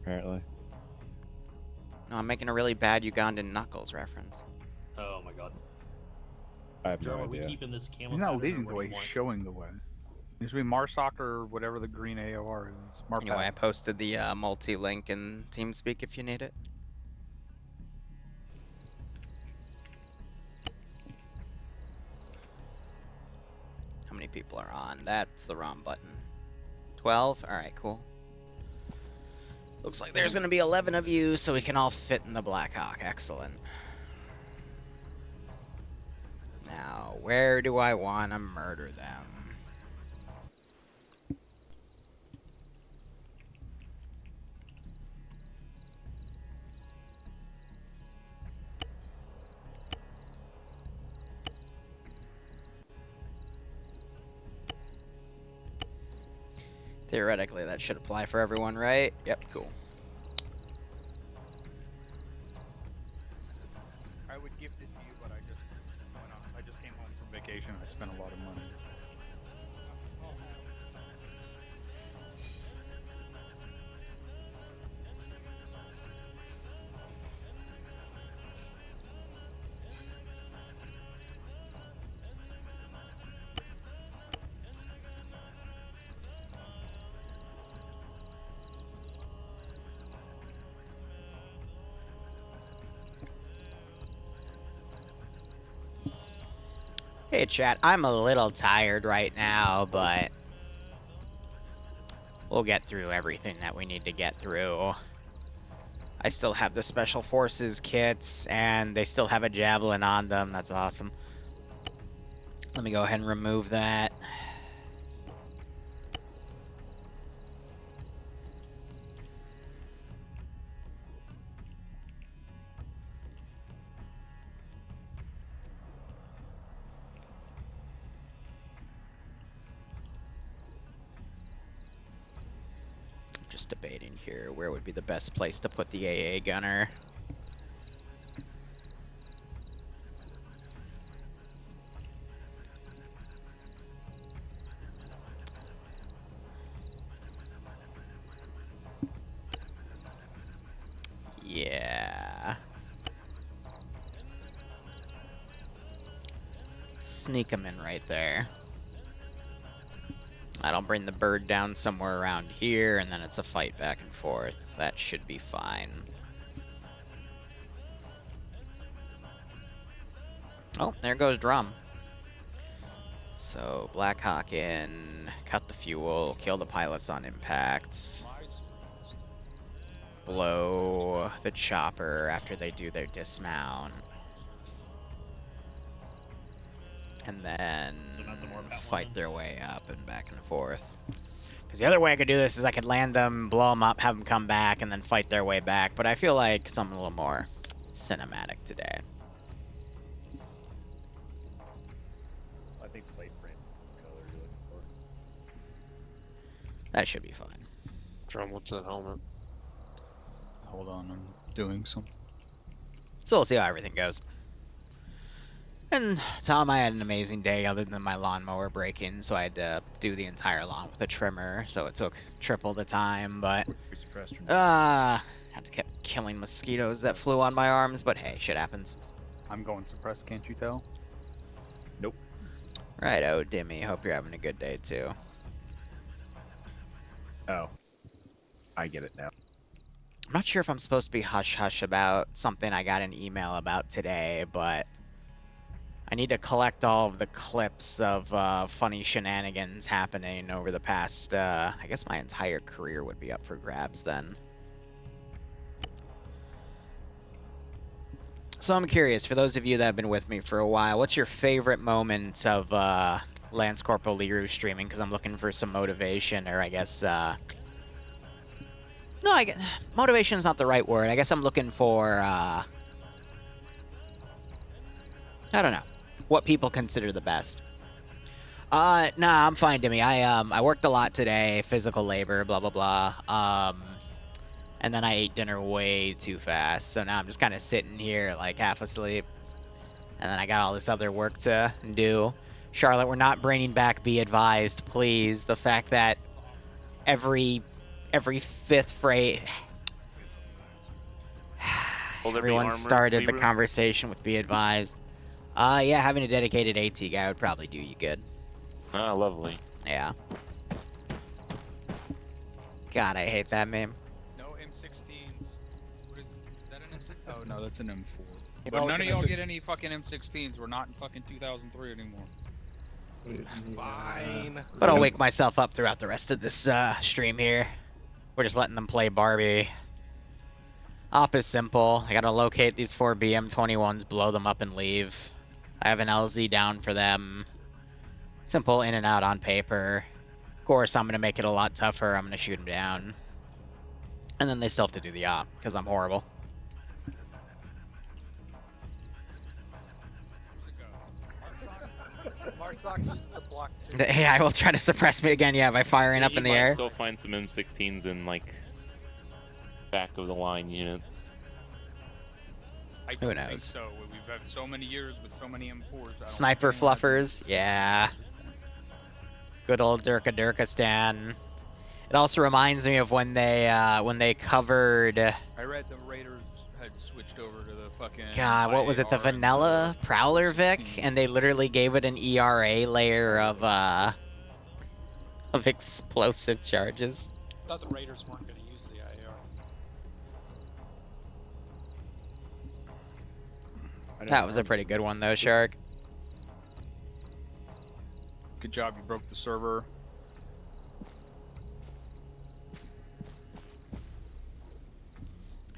apparently. No, I'm making a really bad Ugandan Knuckles reference. Oh my god. I have Jerome, no are we idea. keeping this camera He's not pattern, leading or the what way, do you he's want? showing the way. It should be Marsoc or whatever the green AOR is. Marpat. Anyway, I posted the multi-link in TeamSpeak if you need it. How many people are on? That's the wrong button. 12? Alright, cool. Looks like there's going to be 11 of you, so we can all fit in the Blackhawk. Excellent. Now, where do I want to murder them? Theoretically, that should apply for everyone, right? Yep, cool. I would gift it to you, but I just came home from vacation. I spent a lot of money. Hey, chat, I'm a little tired right now, but we'll get through everything that we need to get through. I still have the Special Forces kits, and they still have a Javelin on them. That's awesome. Let me go ahead and remove that. Just debating here where would be the best place to put the AA gunner. Yeah. Sneak him in right there. I'll bring the bird down somewhere around here, and then it's a fight back and forth. That should be fine. Oh, there goes Drum. So, Blackhawk in, cut the fuel, kill the pilots on impact, blow the chopper after they do their dismount, and then fight their way up and back and forth. Because the other way I could do this is I could land them, blow them up, have them come back, and then fight their way back. But I feel like something a little more cinematic today. I think plate frame's the color you're looking for. That should be fine. Drum, what's that helmet? Hold on, I'm doing some. So we'll see how everything goes. And Tom, I had an amazing day other than my lawnmower breaking, so I had to do the entire lawn with a trimmer, so it took triple the time, but had to keep killing mosquitoes that flew on my arms, but hey, shit happens. I'm going suppressed, can't you tell? Nope. Righto, Dimmy, hope you're having a good day too. Oh. I get it now. I'm not sure if I'm supposed to be hush-hush about something I got an email about today, but I need to collect all of the clips of funny shenanigans happening over the past, I guess my entire career would be up for grabs then. So I'm curious, for those of you that have been with me for a while, what's your favorite moment of Lance Corporal Liru streaming? Because I'm looking for some motivation, or I guess, no, motivation is not the right word. I guess I'm looking for, I don't know, what people consider the best. Nah, I'm fine, Dimmy. I worked a lot today, physical labor, blah, blah, blah. And then I ate dinner way too fast, so now I'm just kind of sitting here, like, half asleep. And then I got all this other work to do. Charlotte, we're not bringing back Be Advised, please. The fact that every fifth phrase... Will there be Everyone armor, started the Liru? conversation with "be advised." Yeah, having a dedicated AT guy would probably do you good. Ah, lovely. Yeah. God, I hate that meme. No M16s. What is that an M16? Oh no, that's an M4. But No, it's none of an y'all M16. get any fucking M16s. We're not in fucking 2003 anymore. Fine. But I'll wake myself up throughout the rest of this stream here. We're just letting them play Barbie. Op is simple. I gotta locate these 4 BM21s, blow them up, and leave. I have an LZ down for them. Simple in and out on paper. Of course, I'm gonna make it a lot tougher. I'm gonna shoot them down. And then they still have to do the op, because I'm horrible. Marsock uses the block too. The AI will try to suppress me again, yeah, by firing up You in the might air. still find some M16s in, like, back of the line units. I Who don't think knows? so. We've had so many years with so many M4s. I don't Sniper think anyone has fluffers, yeah. Good old Durka Durkistan. It also reminds me of when they covered. I read the Raiders had switched over to the fucking. God, what was it? The IAR and vanilla the Prowler Vic, 16. and they literally gave it an ERA layer of explosive charges. I thought the Raiders weren't going to use the IAR. That was a pretty good one though, Shark. Good job, you broke the server.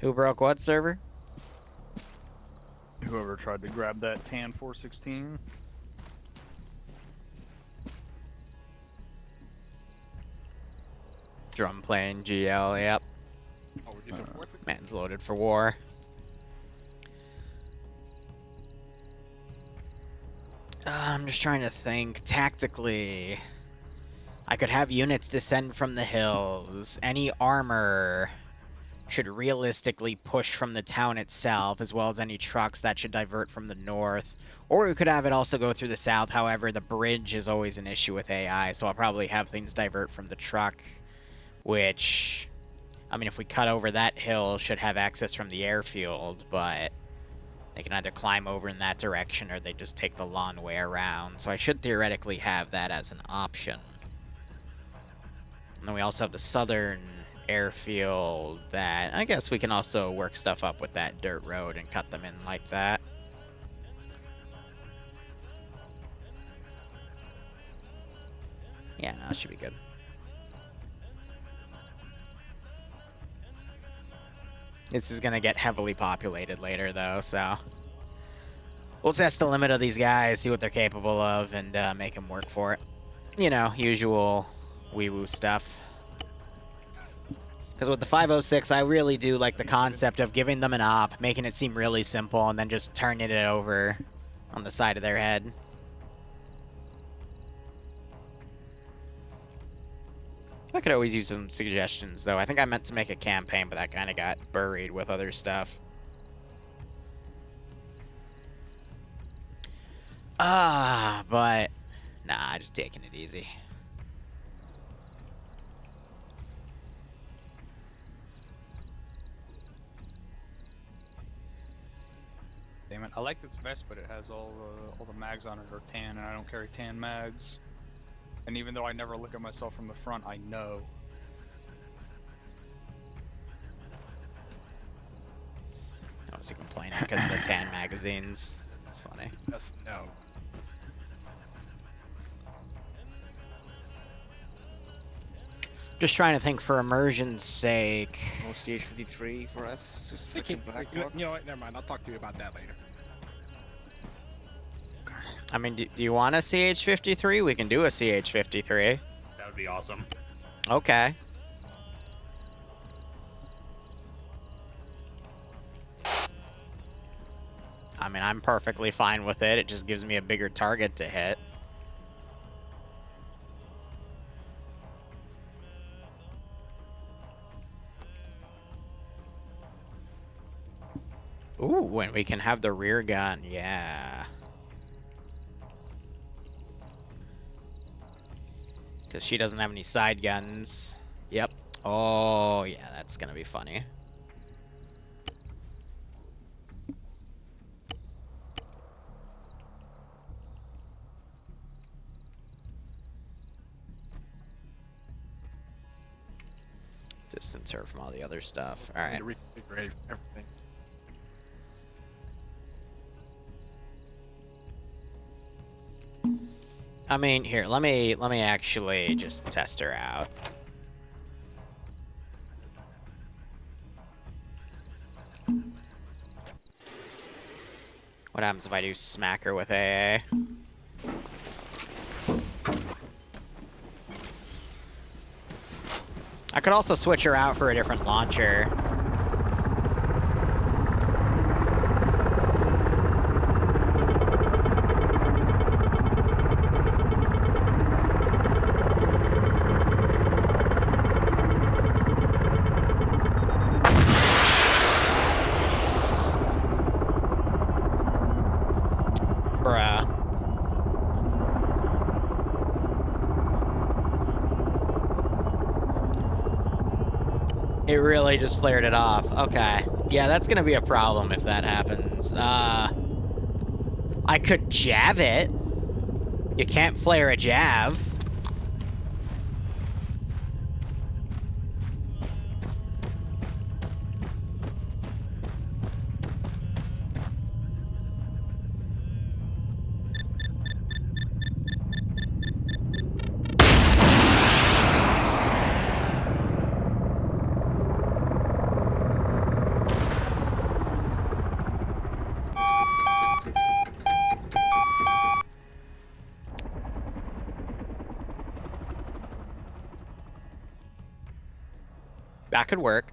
Who broke what server? Whoever tried to grab that tan 416. Drum playing GL, yep. Oh, we're due for fourth? Man's loaded for war. I'm just trying to think. Tactically, I could have units descend from the hills. Any armor should realistically push from the town itself, as well as any trucks that should divert from the north. Or we could have it also go through the south. However, the bridge is always an issue with AI, so I'll probably have things divert from the truck, which, I mean, if we cut over that hill, should have access from the airfield, but they can either climb over in that direction or they just take the long way around. So I should theoretically have that as an option. And then we also have the southern airfield that I guess we can also work stuff up with that dirt road and cut them in like that. Yeah, no, it should be good. This is gonna get heavily populated later, though, so we'll test the limit of these guys, see what they're capable of, and make them work for it. You know, usual wee-woo stuff. Because with the 506, I really do like the concept of giving them an op, making it seem really simple, and then just turning it over on the side of their head. I could always use some suggestions, though. I think I meant to make a campaign, but that kind of got buried with other stuff. But nah, just taking it easy. Damn it! I like this vest, but it has all the mags on it are tan, and I don't carry tan mags. And even though I never look at myself from the front, I know. I was complaining because of the tan magazines. It's funny. Yes, no. Just trying to think for immersion's sake. No CH-53 for us, just You fucking know, black you box. know what? Never mind. I'll talk to you about that later. I mean, do you want a CH-53? We can do a CH-53. That would be awesome. Okay. I mean, I'm perfectly fine with it. It just gives me a bigger target to hit. Ooh, and we can have the rear gun. Yeah. Because she doesn't have any side guns. Yep. Oh, yeah, that's going to be funny. distance her from all the other stuff. All I need right. to reconfigure everything. I mean, here, let me actually just test her out. What happens if I do smack her with AA? I could also switch her out for a different launcher. Bruh. It really just flared it off. Okay. Yeah, that's gonna be a problem if that happens. I could jav it. You can't flare a jav. That could work.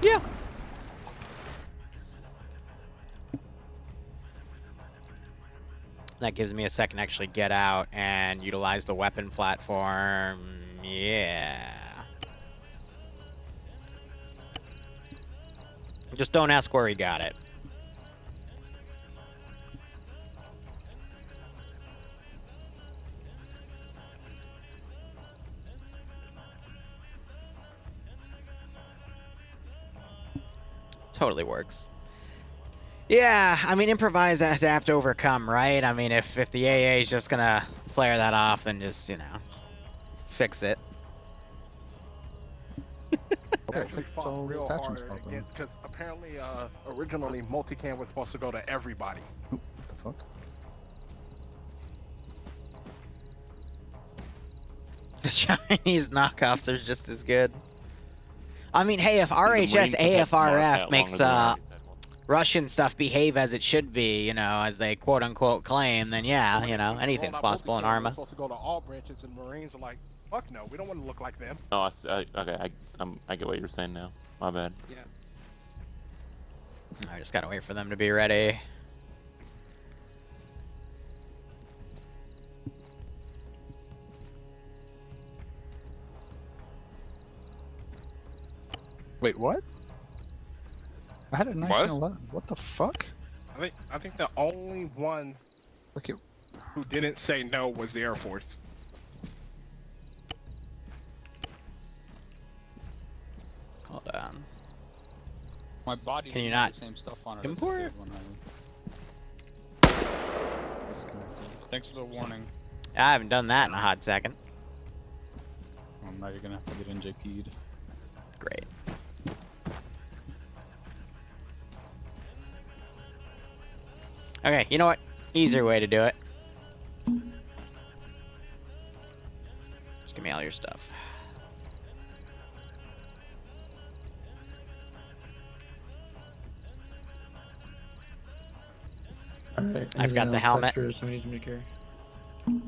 Yeah. That gives me a second to actually get out and utilize the weapon platform. Yeah. Just don't ask where he got it. Totally works. Yeah, I mean, improvise, adapt, overcome, right? I mean, if the AA is just gonna flare that off, then just, you know, fix it. Actually fought real hard against, because apparently, originally, multicam was supposed to go to everybody. What the fuck? The Chinese knockoffs are just as good. I mean, hey, if The RHS Marines have had smart AFRF that makes longer than I had one. Russian stuff behave as it should be, you know, as they quote-unquote claim, then yeah, you know, anything's Rolled out possible in multicam was Arma. supposed to go to all branches, and Marines were like, "Fuck no, we don't want to look like them." Oh, okay, I get what you're saying now. My bad. Yeah. I just gotta wait for them to be ready. Wait, what? I had a 1911. What the fuck? I think the only ones Look at. who didn't say no was the Air Force. Hold on. My body Can you didn't have not the same stuff on it import? as it did when I disconnected. Thanks for the warning. I haven't done that in a hot second. Well, now you're gonna have to get NJP'd. Great. Okay, you know what? Easier way to do it. Just give me all your stuff. Alright, I've got the helmet. So needs me to carry. You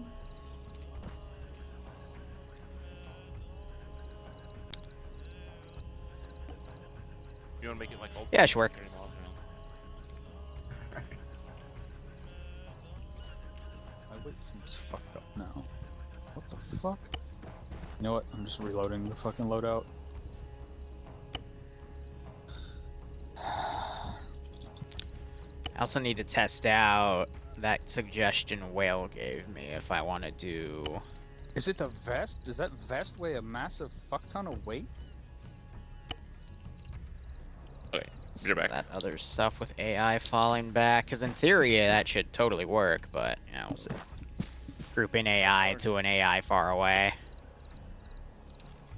want to make it like old? Yeah, sure. My weight seems fucked up now. What the fuck? You know what? I'm just reloading the fucking loadout. I also need to test out that suggestion Whale gave me if I want to do... Is it the vest? Does that vest weigh a massive fuck ton of weight? You're back. That other stuff with AI falling back, because in theory that should totally work, but you know, we'll see. Grouping AI to an AI far away.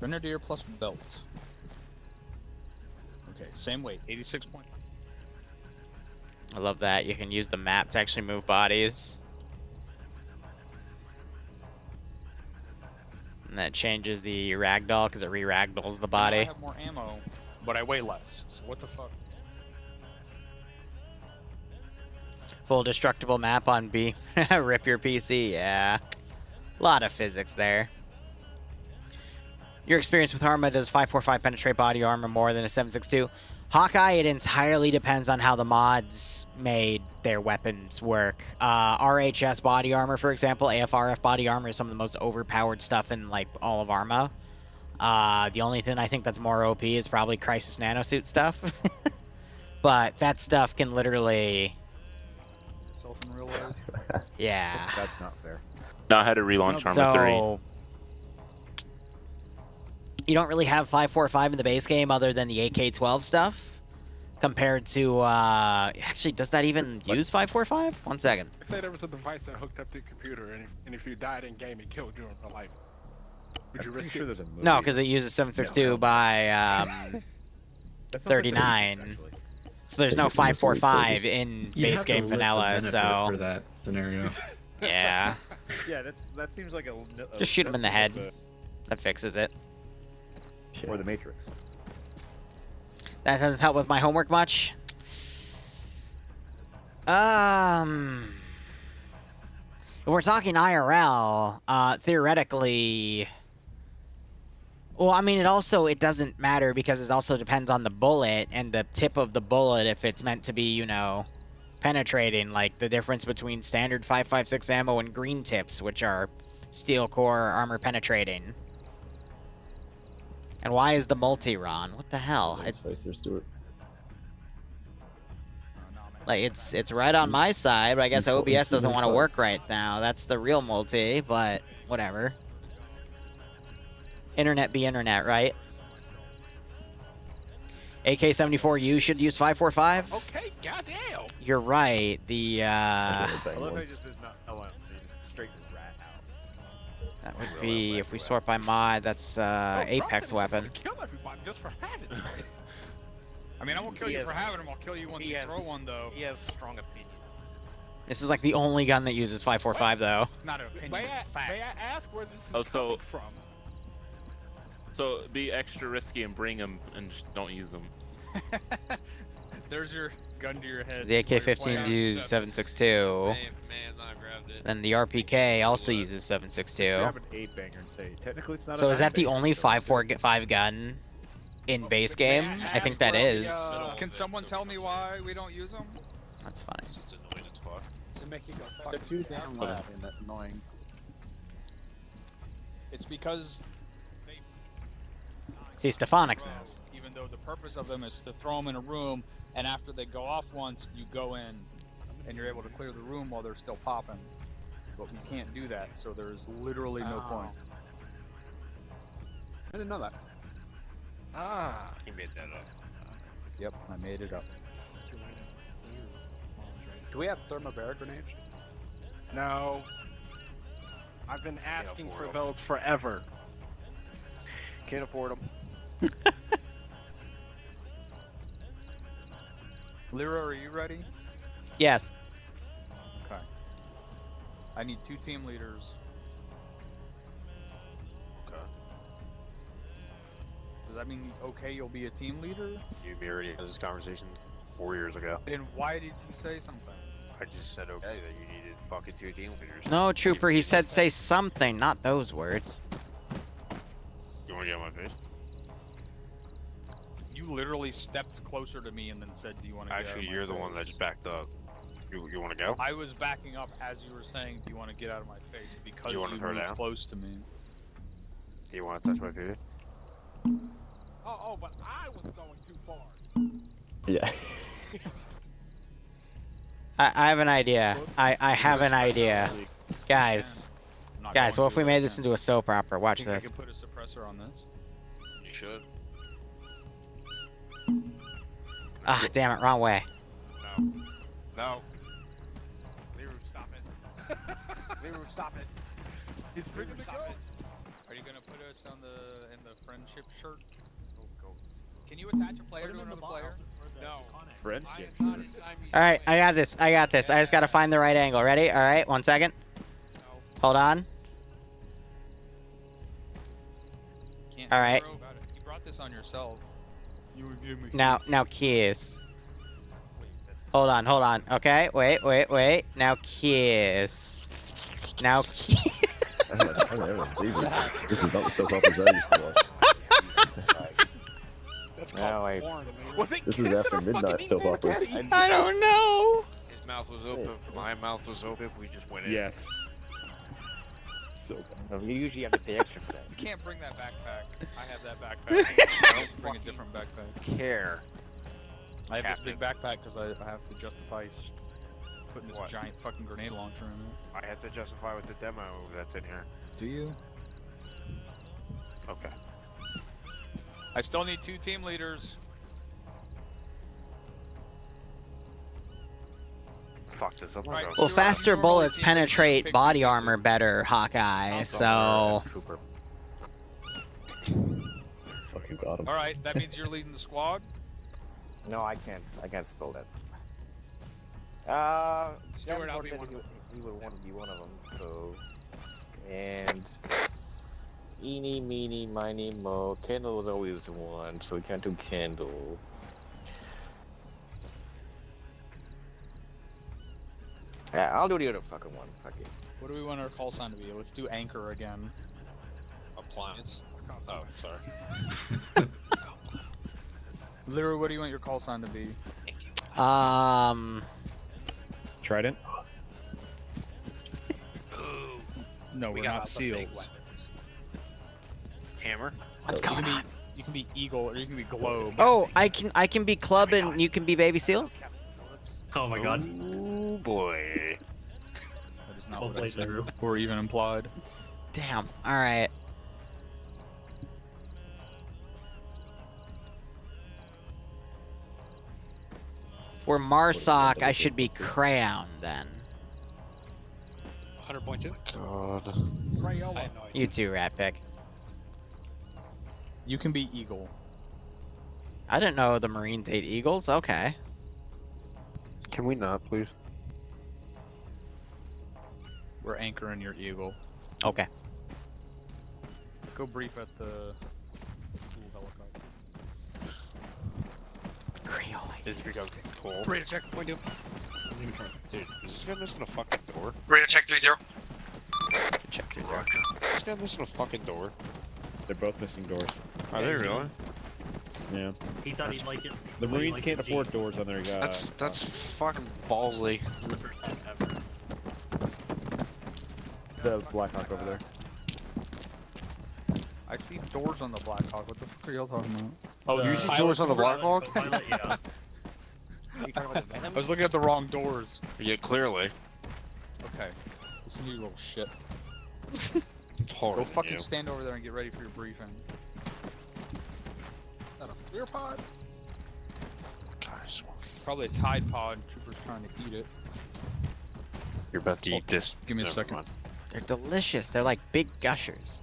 Grenadier plus belt. Okay, same weight, 86 point. I love that. You can use the map to actually move bodies. And that changes the ragdoll, because it re-ragdolls the I body. have more ammo, but I weigh less. So what the fuck? Full destructible map on B. Rip your PC, yeah. A lot of physics there. Your experience with Arma, does 545 penetrate body armor more than a 762? Hawkeye, it entirely depends on how the mods made their weapons work. RHS body armor, for example, AFRF body armor is some of the most overpowered stuff in like all of Arma. The only thing I think that's more OP is probably Crisis Nanosuit stuff. But that stuff can literally... Yourself in real life. Yeah. That's not fair. No, I had to relaunch Arma 3. So... You don't really have 545 in the base game other than the AK-12 stuff. Compared to, actually, does that even use 545? 1 second. Say there was a device that hooked up to your computer, and if you died in game, it killed you in real life. Would you I'm pretty risk sure it? there's a movie. No, because it uses 762 by, That sounds like 39. something, actually. So there's So no you can just wait 545 service. in You base have to game list the vanilla, benefit so... for that scenario. Yeah. Yeah, that seems like a Just shoot him in the that head. seems like That fixes it. or the Matrix. That doesn't help with my homework much. If we're talking IRL, theoretically... Well, I mean, it doesn't matter because it also depends on the bullet and the tip of the bullet if it's meant to be, you know, penetrating. Like, the difference between standard 5.56 ammo and green tips, which are steel core armor penetrating. And why is the multi-ron? What the hell? Let's face there, Stuart. Like, it's right on my side, but I guess OBS doesn't want to work right now. That's the real multi, but whatever. Internet be internet, right? AK-74U should use 545? Okay, goddamn. You're right. The, I love how it just is not. Oh, well, they just straight rat out. that would be, if we sort by mod, that's, Apex weapon. Kill everybody just for having it. I mean, I won't kill you Yes. for having them. I'll kill you once you Yes. throw one, though. He has strong opinions. This is like the only gun that uses 545, though. Not an opinion, May it's a fact. I ask where this is Oh, so- coming from? So be extra risky and bring them and just don't use them. There's your gun to your head. The AK-15 uses 762. Man, I grabbed it. Then the RPK also uses 762. Grab an 8-banger and say, technically it's not So a is that the 9-banger, only so- 545 gun in base game? I think that is. Can someone tell me why we don't use them? That's funny. It's annoying as fuck. To make you go fuck. They're too damn loud and that's annoying. It's because they... See, Stefanix knows. Even though the purpose of them is to throw them in a room, and after they go off once, you go in, and you're able to clear the room while they're still popping. But you can't do that, so there's literally no point. I didn't know that. Ah. He made that up. Yep, I made it up. Do we have thermobaric grenades? No. I've been asking for afford those forever. Can't afford them. Liru, are you ready? Yes. Okay. I need 2 team leaders. Okay. Does that mean, okay, you'll be a team leader? You already had this conversation 4 years ago. And why did you say something? I just said okay that you needed fucking 2 team leaders. No, Trooper, he said say something, not those words. You want to get on my face? You literally stepped closer to me and then said, do you want to get out Actually, of my you're the face? one that just backed up. You want to go? I was backing up as you were saying, do you want to get out of my face? Because You you wanna throw moved down? close to me. Do you want to touch my face? Oh, but I was going too far. Yeah. I have an idea. I have an idea. Guys. I'm not Guys, going what if we to, made I this can't. into a soap opera? Watch Think I this. could put a suppressor on this? You should. Ah, damn it, wrong way. No. No. Liru, stop it. Liru, stop it. He's bringing the Stop go. it. Are you gonna put us on in the friendship shirt? Oh, go. Can you attach a player to another player? No. Friendship. I am not a Siamese All right, I twin. got this. I got this. I just gotta find the right angle. Ready? All right, 1 second. No. Hold on. Can't All right. do about it. You brought this on yourself. You would give me. Now kiss. Wait, that's Hold on. Okay, wait. Now kiss. Now kiss. I don't ever believe this. This is not the soap operas I used to watch. That's Now called I- porn. Well, they This is can't after fucking midnight eat soap their operas. daddy. I don't know. His mouth was open. My mouth was open. We just went in. Yes. So You usually have to pay extra for that. You can't bring that backpack. I have that backpack. I don't bring a different backpack. Care. I have Captain. this big backpack because I have to justify putting this What? giant fucking grenade launcher in it. I had to justify with the demo that's in here. Do you? Okay. I still need 2 team leaders. Fuck this. I'm Right. not Well, Sure, faster normally bullets team leaders penetrate pick body the- armor better, Hawkeye. I'm So Trooper. fucking got him. All right, that means you're leading the squad. No, I can't spell that. Stuart, I'll be one of unfortunately, he would want to be one of them. So, and eeny, meeny, miny, mo. Kendall was always the one, so we can't do Kendall. Yeah, I'll do the other fucking one. Fuck it. What do we want our call sign to be? Let's do anchor again. Appliance. Oh, sorry. Liru, what do you want your call sign to be? Trident. No, We we're got not some big seals. weapons. Hammer. what's You going on? can be eagle or you can be globe. Oh, I can be club and you can be baby seal. Oh my god. Oh boy. That is not Well what I played, said, Liru. or even implied. Damn. All right. For Marsoc, I should be Crayon then. 100.2. God. Crayola. You too, Rat Pig. You can be eagle. I didn't know the Marines ate eagles. Okay. Can we not, please? We're anchoring your eagle. Okay. Let's go brief at the cool helicopter. Crayola. Is it because it's cold? Radar check, point two. Dude, is this guy missing a fucking door? Radar check 3-0. Check through there. Is this guy missing a fucking door? They're both missing doors. Are they really? Yeah. He thought he'd like it. The Well, Marines like can't the G. afford doors on their That's fucking ballsy. It's the first time ever. the Blackhawk over there. I see doors on the Blackhawk. What the fuck are y'all talking about? Oh, The you see pilot doors on the door, Blackhawk? the pilot, yeah. Are you talking about the Venom? I was looking at the wrong doors. Yeah, clearly. Okay. Listen to you little shit. Hard Go on fucking you. stand over there and get ready for your briefing. Is that a clear pod? God, I just want Probably a Tide Pod. Trooper's trying to eat it. You're about to eat this. Give me a Never second. mind. They're delicious. They're like big gushers.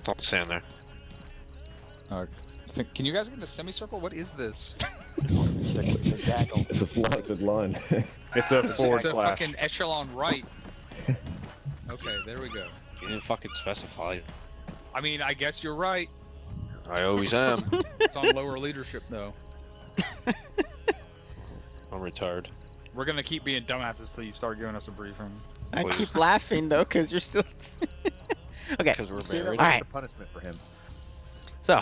Don't stand there. Can you guys get in a semicircle? What is this? It's a gaggle. It's a slanted line. It's a forward It's a slash. fucking echelon right. Okay, there we go. You didn't fucking specify. I mean, I guess you're right. I always am. It's on lower leadership though. I'm retired. We're gonna keep being dumbasses till you start giving us a briefing. I Please. keep laughing though, cause you're still. Okay. Because we're See, that married. was Alright. the punishment for him. So,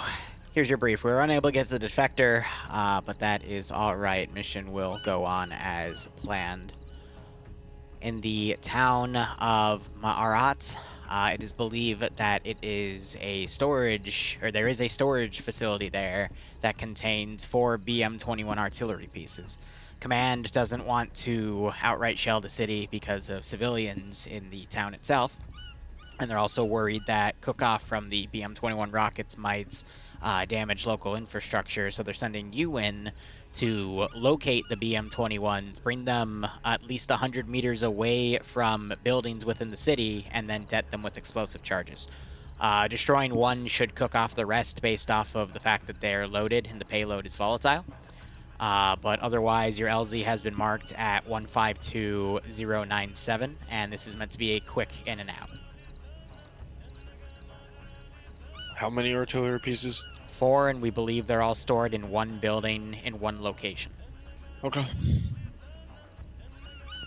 here's your brief. We were unable to get to the defector, but that is alright. Mission will go on as planned. In the town of Ma'arat, it is believed that it is a storage, or there is a storage facility there that contains 4 BM-21 artillery pieces. Command doesn't want to outright shell the city because of civilians in the town itself. And they're also worried that cook-off from the BM-21 rockets might damage local infrastructure, so they're sending you in to locate the BM-21s, bring them at least 100 meters away from buildings within the city, and then detonate them with explosive charges. Destroying one should cook off the rest based off of the fact that they're loaded and the payload is volatile. But otherwise, your LZ has been marked at 152097, and this is meant to be a quick in and out. How many artillery pieces? 4, and we believe they're all stored in one building in one location. Okay.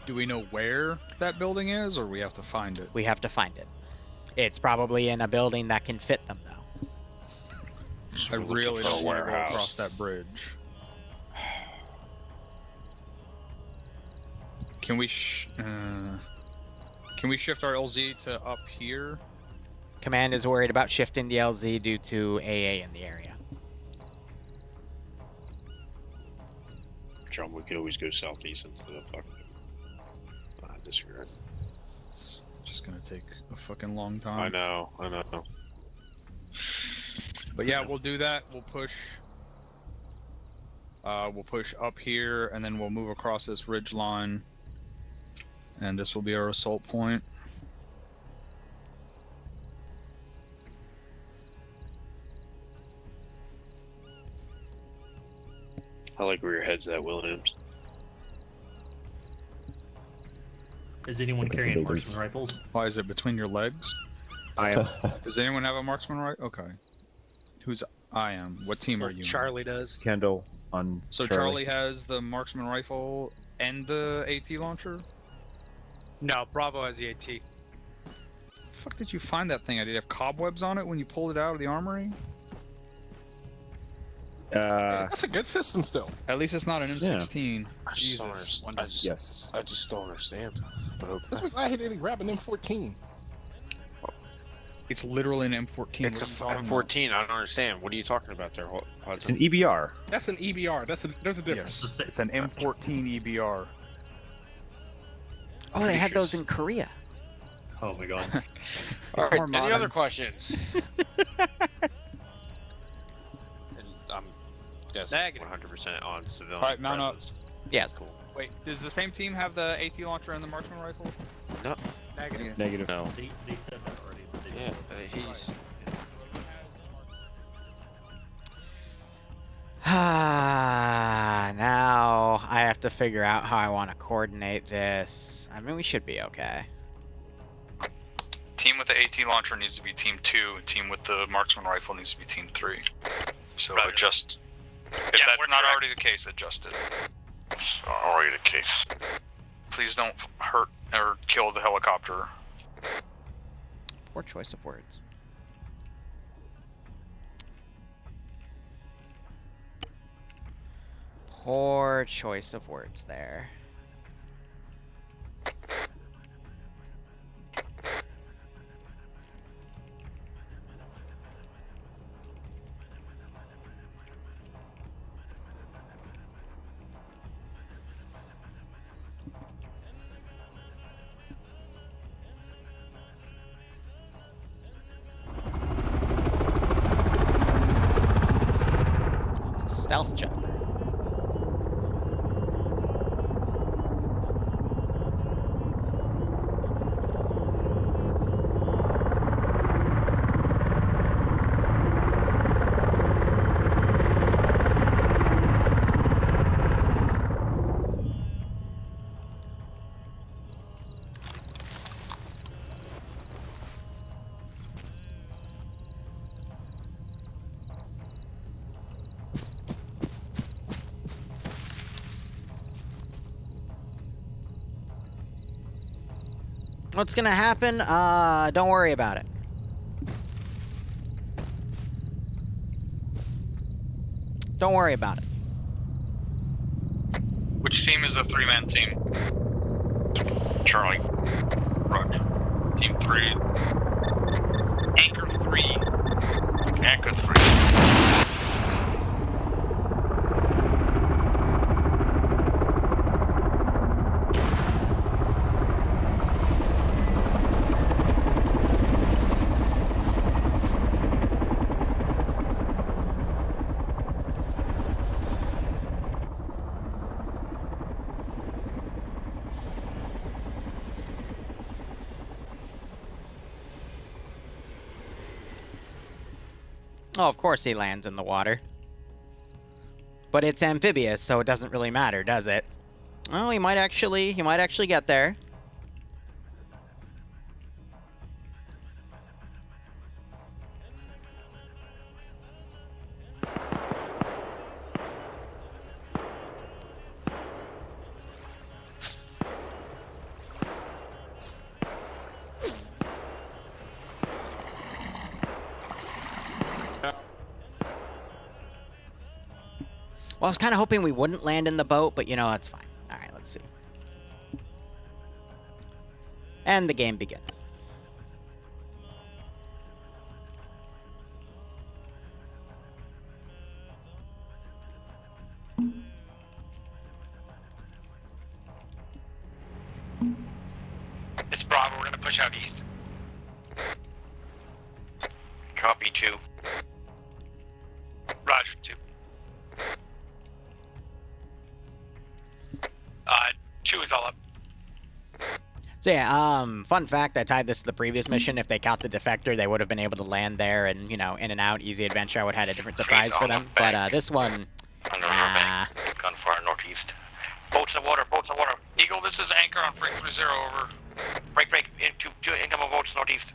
Do we know where that building is, or we have to find it? We have to find it. It's probably in a building that can fit them, though. So I we're looking really for a don't want to go warehouse. across that bridge. Can we shift our LZ to up here? Command is worried about shifting the LZ due to AA in the area. John, we could always go southeast instead of fucking. I disagree. It's just gonna take a fucking long time. I know. But yeah, we'll do that. We'll push up here, and then we'll move across this ridge line. And this will be our assault point. I like where your head's at, Williams. Is anyone carrying marksman rifles? Why is it between your legs? I am. Does anyone have a marksman rifle? Okay. Who's I am? What team are you? Charlie does. Kendall on. So Charlie has the marksman rifle and the AT launcher? No, Bravo has the AT. The fuck did you find that thing? Did it have cobwebs on it when you pulled it out of the armory? That's a good system still. At least it's not an M16. I just don't Jesus. understand. Yes. I just don't understand. But okay. Let's be glad he didn't grab an M14. It's literally an M14. It's a What are you talking about? M14. I don't understand. What are you talking about there, It's an EBR. That's an EBR. There's a difference. Yes, it's an M14 EBR. Oh, they had those in Korea. Oh my god. All more right. Any modern. other questions? And I'm guessing Negative. 100% on civilian. All right, mount up. presence. Yes. Cool. Wait, does the same team have the AT launcher and the marksman rifle? No. Negative. Negative. No. They said that already. But they Yeah. didn't. He's. Now I have to figure out how I want to coordinate this. I mean, we should be okay. Team with the AT launcher needs to be team 2, and team with the marksman rifle needs to be team 3. So Roger. adjust. If Yeah, that's we're not correct. already the case, adjust it. It's already the case. Please don't hurt or kill the helicopter. Poor choice of words. Poor choice of words there. It's a stealth chopper. What's gonna happen? Don't worry about it. Don't worry about it. Which team is the 3-man team? Charlie. Roger. Team 3. Anchor 3. Anchor 3. Oh, of course he lands in the water. But it's amphibious, so it doesn't really matter, does it? Oh, he might actually get there. Well, I was kind of hoping we wouldn't land in the boat, but you know, that's fine. All right, let's see. And the game begins. It's Bravo, we're gonna push out east. Copy 2. Roger, 2. 2 is all up. So yeah, fun fact, I tied this to the previous mission. If they caught the defector, they would have been able to land there and, you know, in and out, easy adventure. I would have had a different surprise for them. But this one, Gone far northeast. Boats in the water, boats in the water. Eagle, this is Anchor on Freak 30, over. Break, into 2 incoming boats northeast.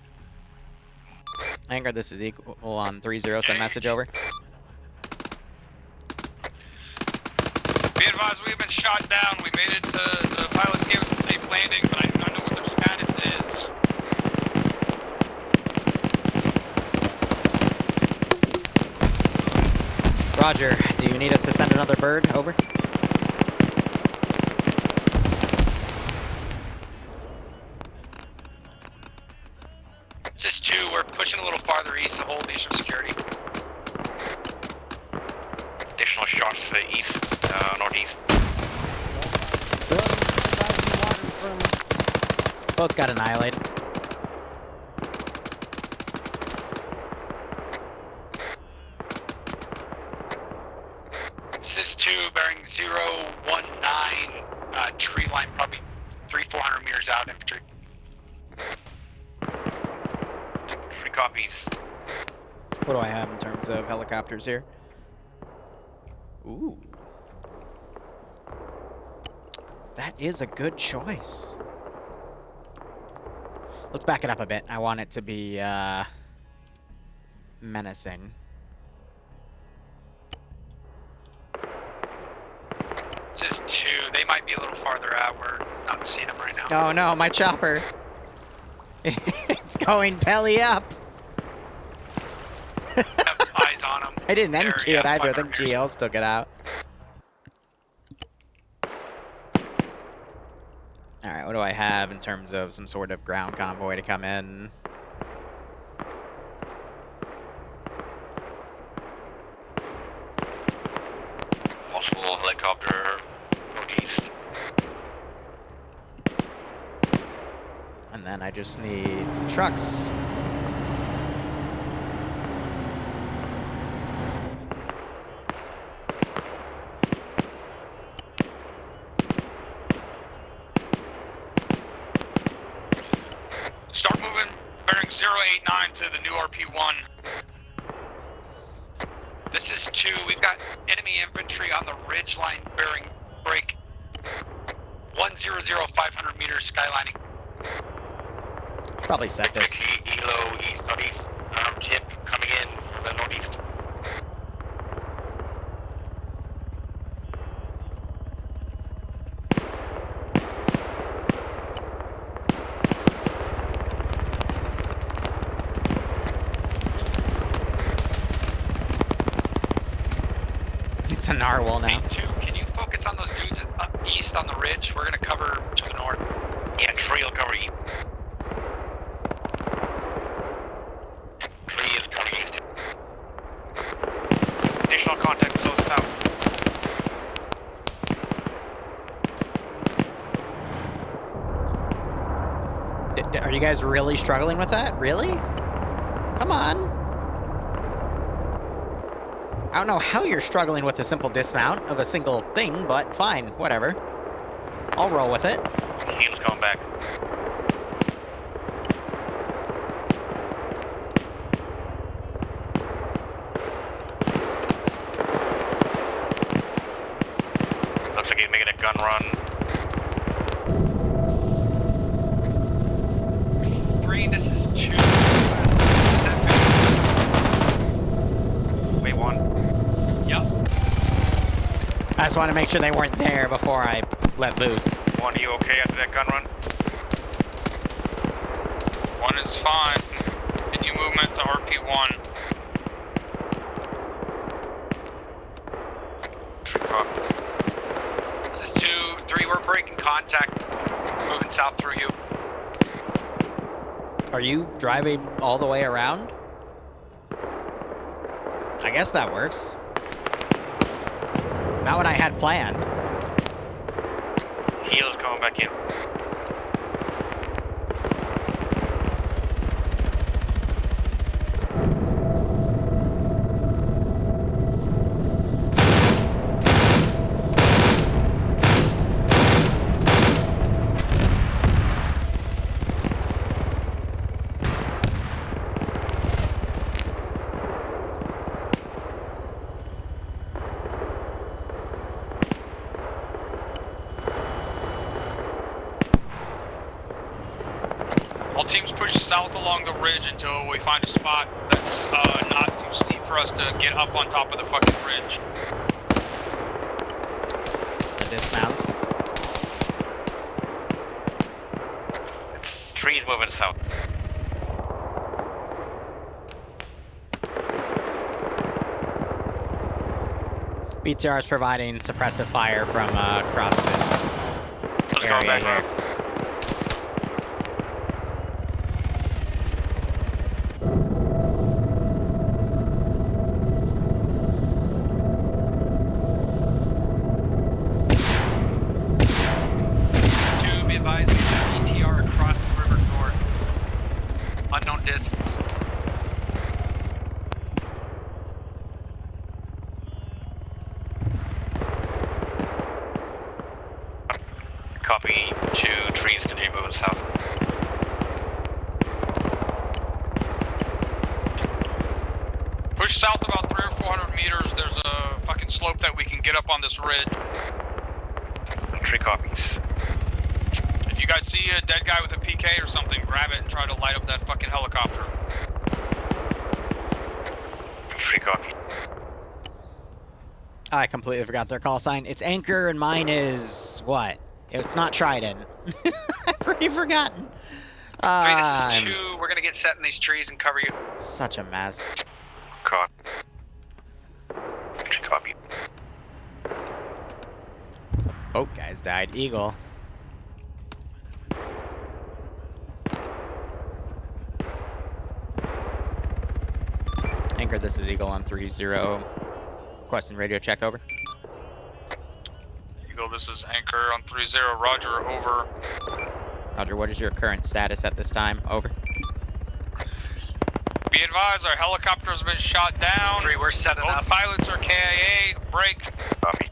Anchor, this is Eagle on 30, send message over. Be advised, we've been shot down. We made it to the pilots gave us a safe landing, but I do not know what their status is. Roger, do you need us to send another bird? Over. This is 2, we're pushing a little farther east to hold eastern security. Additional shots to the east, northeast. Both got annihilated. This is 2, bearing 019, tree line probably 300-400 meters out, infantry. 3 copies. What do I have in terms of helicopters here? Ooh. That is a good choice. Let's back it up a bit. I want it to be, menacing. This is 2, they might be a little farther out, we're not seeing them right now. Oh no, my chopper. It's going belly up. Eyes on them. I didn't NQ it either. I think GLs took it out. Alright, what do I have in terms of some sort of ground convoy to come in? Possible helicopter northeast. And then I just need some trucks. Start moving, bearing 089 to the new RP1. This is 2, we've got enemy infantry on the ridge line bearing break 100, 500 meters skylining. Probably set this. Elo, east, northeast, tip coming in from the northeast. It's a narwhal now. 2, can you focus on those dudes up east on the ridge? We're gonna cover to the north. Yeah, tree will cover east. Tree is coming east. Additional contact close south. Are you guys really struggling with that? Really? Come on. I don't know how you're struggling with a simple dismount of a single thing, but fine, whatever. I'll roll with it. Heel's coming back. Looks like he's making a gun run. 3, this is 2. Wait, 1. Yep. I just want to make sure they weren't there before I let loose. 1, are you okay after that gun run? 1 is fine. Can you movement to RP1? This is 2. 3, we're breaking contact. Moving south through you. Are you driving all the way around? I guess that works. Not what I had planned. Heel's coming back in. All teams push south along the ridge until we find a spot that's not too steep for us to get up on top of the fucking ridge. The dismounts. It's trees moving south. BTR is providing suppressive fire from across this Let's go area back here. up. Be advised, BTR across the river north. Unknown distance. Copy. 2 trees continue moving south. Push south about 300 or 400 meters. There's a fucking slope that we can get up on this ridge. Tree copies. If you guys see a dead guy with a PK or something, grab it and try to light up that fucking helicopter. Tree copy. I completely forgot their call sign. It's Anchor and mine is what? It's not Trident. I've already forgotten. 3, this is 2. We're gonna get set in these trees and cover you. Such a mess. Copy. Tree copy. Boat guys died. Eagle. Anchor, this is Eagle on 3-0. Requesting radio check, over. Eagle, this is Anchor on 3-0. Roger, over. Roger, what is your current status at this time? Over. Be advised, our helicopter has been shot down. 3, we're setting Both up. pilots are KIA. Brakes. Copy.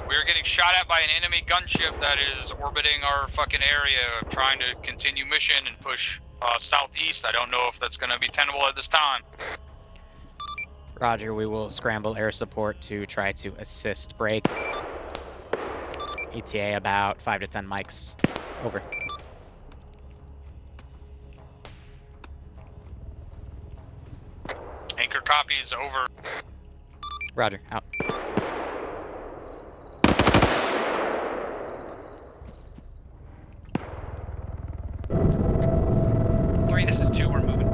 We're getting shot at by an enemy gunship that is orbiting our fucking area, trying to continue mission and push southeast. I don't know if that's going to be tenable at this time. Roger, we will scramble air support to try to assist brake. ETA about 5 to 10 mics. Over. Anchor copies, over. Roger, out. This is 2, we're moving.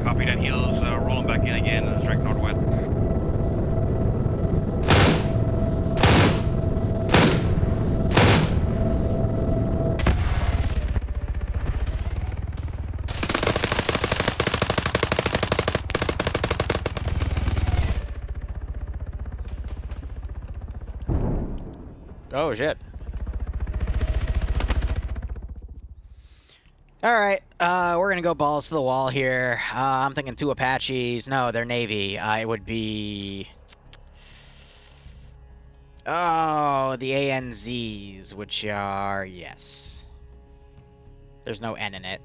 Copy that. Heel's rolling back in again. This is direct northwest. Oh, shit. All right, we're going to go balls to the wall here. I'm thinking 2 Apaches. No, they're Navy. It would be... Oh, the ANZs, which are... Yes. There's no N in it.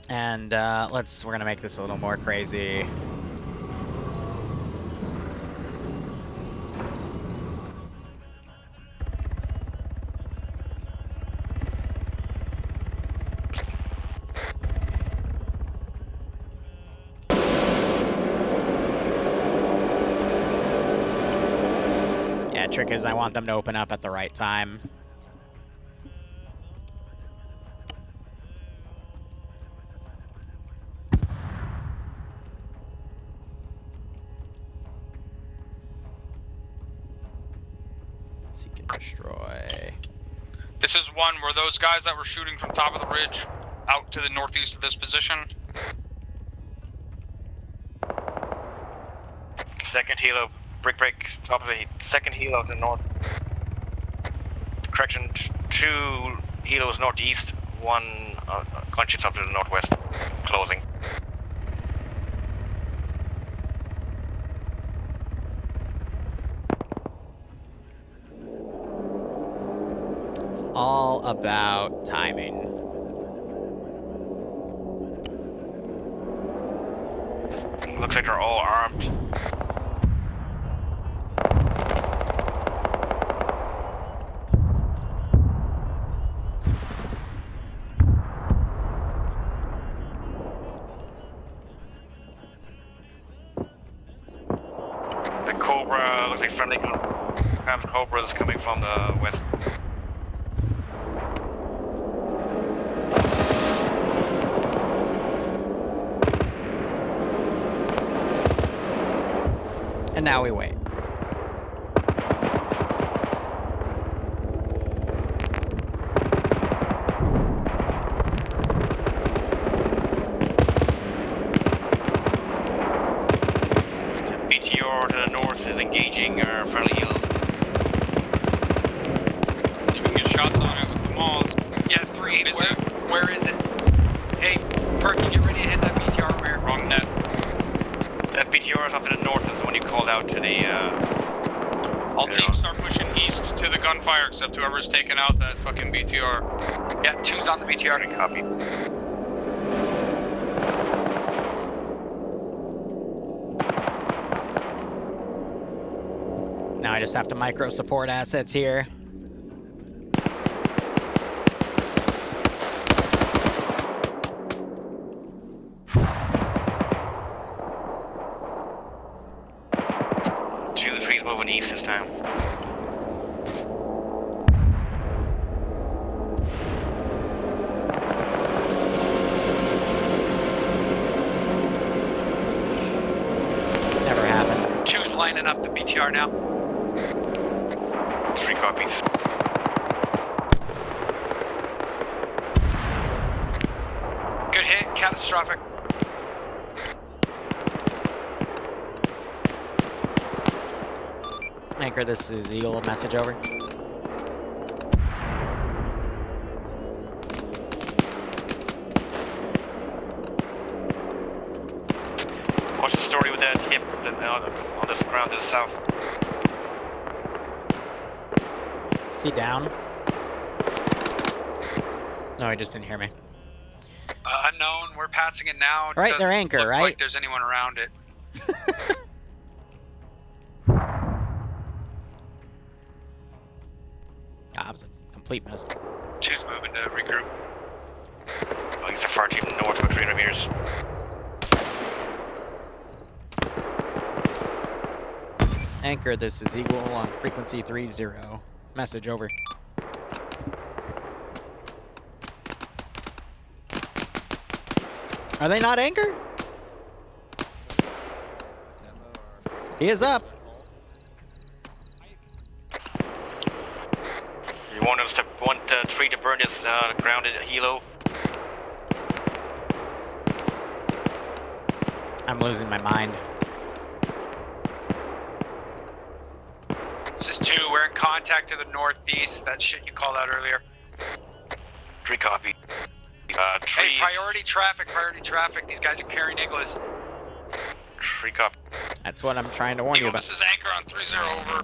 And we're gonna make this a little more crazy. Yeah, trick is I want them to open up at the right time. Seek and destroy. This is one where those guys that were shooting from top of the ridge out to the northeast of this position. Second helo, break, top of the second helo to north. Correction, 2 helos northeast, 1 conscious up to the northwest, closing. It's all about timing. Looks like they're all armed. The Cobra looks like friendly Cobra is coming from the west. And now we wait. BTR to the north is engaging our friendly helos. You can get shots on it with the malls. Yeah, 3. Where is it? Hey, Perky, get ready to hit that BTR over here. Wrong net. That BTR is off to the north is the one you called out to the, All teams start pushing east to the gunfire, except whoever's taken out that fucking BTR. Yeah, 2's on the BTR. Copy. Now I just have to micro support assets here. Moving east this time. Never happened. 2's lining up the BTR now. 3 copies. Good hit, catastrophic. Anchor, this is Eagle. Message over. What's the story with that hip on this ground to the south? Is he down? No, he just didn't hear me. Unknown, we're passing it now. Right, they're anchor, look right? like there's anyone around it. Ah, it was a complete miss. 2's moving to regroup. Oh, he's a far too north, about 300 meters. Anchor, this is Eagle on frequency 30. Message over. Are they not anchor? He is up. You want us to want 3 to burn this grounded helo? I'm losing my mind. This is 2, we're in contact to the northeast. That shit you called out earlier. 3 copy. Hey, priority traffic. These guys are carrying Iglas. 3 copy. That's what I'm trying to warn you about. This is Anchor on 30 over.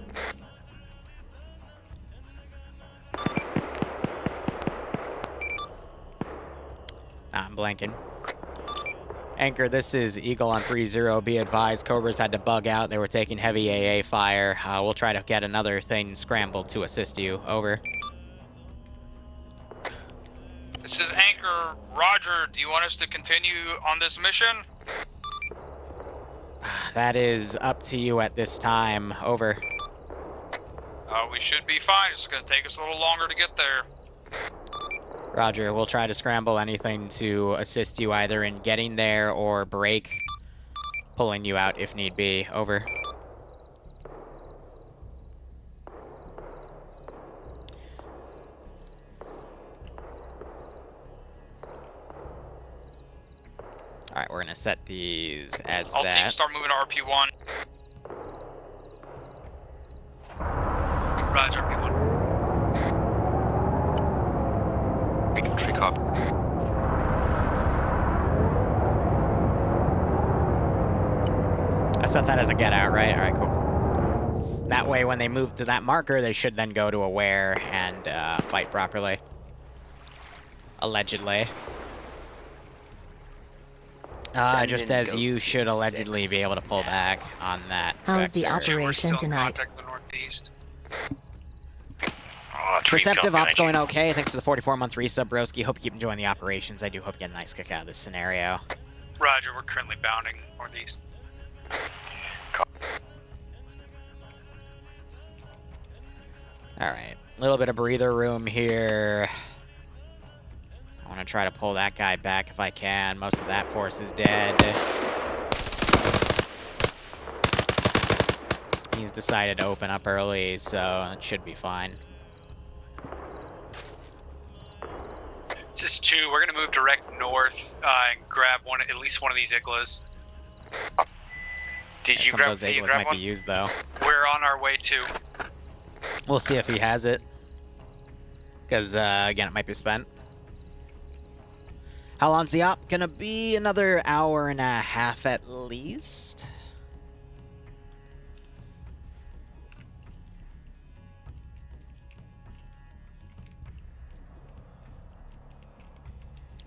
Nah, I'm blanking. Anchor, this is Eagle on 3-0. Be advised, Cobras had to bug out. They were taking heavy AA fire. We'll try to get another thing scrambled to assist you. Over. This is Anchor. Roger, do you want us to continue on this mission? That is up to you at this time. Over. We should be fine. It's going to take us a little longer to get there. Roger, we'll try to scramble anything to assist you either in getting there or break, pulling you out if need be. Over. Alright, we're gonna set these as All that. teams start moving to RP1. Roger, RP1. Tree cop. I set that as a get out, right? Alright, cool. That way, when they move to that marker, they should then go to aware and fight properly. Allegedly. Just as you should allegedly be able to pull back on that. How's the vector. operation tonight? Contact the northeast. Perceptive Ops going okay. Thanks for the 44-month resub, broski. Hope you keep enjoying the operations. I do hope you get a nice kick out of this scenario. Roger, we're currently bounding northeast. Alright, a little bit of breather room here. I want to try to pull that guy back if I can. Most of that force is dead. He's decided to open up early, so it should be fine. This is 2. We're going to move direct north and grab at least one of these igloos. Did you Some grab of those igloos might be used, though. We're on our way to. We'll see if he has it. Because, again, it might be spent. How long's the op gonna be? Another hour and a half at least?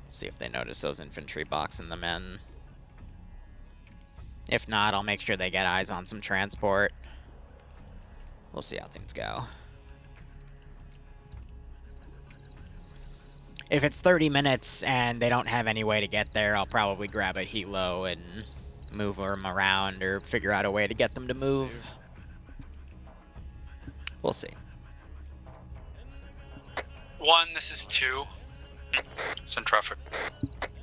See if they notice those infantry boxing them in. If not, I'll make sure they get eyes on some transport. We'll see how things go. If it's 30 minutes and they don't have any way to get there, I'll probably grab a helo and move them around or figure out a way to get them to move. We'll see. 1, this is 2. It's in traffic.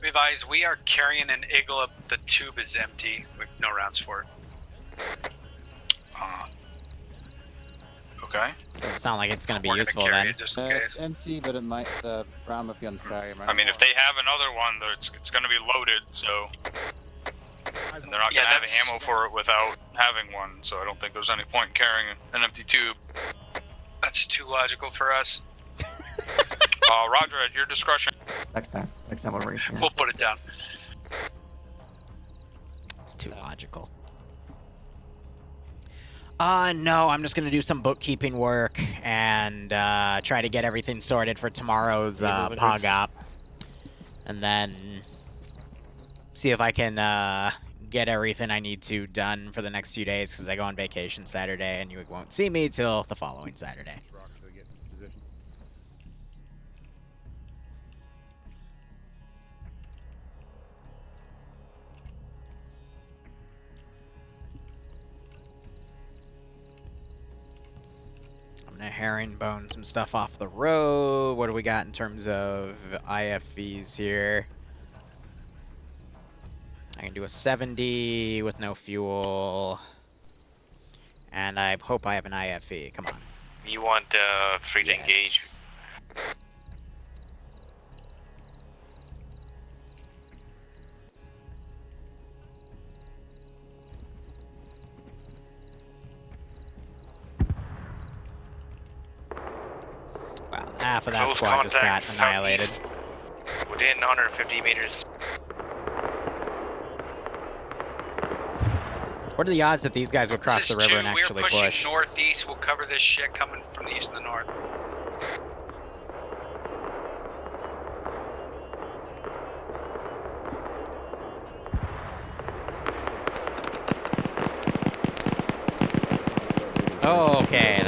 Revise, we are carrying an igloo. The tube is empty. We have no rounds for it. Okay. Doesn't sound like it's going to be We're useful gonna carry then. it just in case. It's empty, but it might, the round might be on the spare. I mean, if they have another one, it's going to be loaded, so... And they're not going to have ammo for it without having one, so I don't think there's any point in carrying an empty tube. That's too logical for us. Roger, at your discretion. Next time we'll bring it. We'll put it down. It's too logical. No, I'm just going to do some bookkeeping work and try to get everything sorted for tomorrow's POG op. And then see if I can get everything I need to done for the next few days, because I go on vacation Saturday and you won't see me till the following Saturday. Herringbone some stuff off the road. What do we got in terms of IFVs here? I can do a 70 with no fuel. And I hope I have an IFV. Come on. You want free to engage? Wow, half of that squad just got annihilated. Within 150 meters. What are the odds that these guys would cross the river and actually push? We're pushing northeast. We'll cover this shit coming from the east and the north.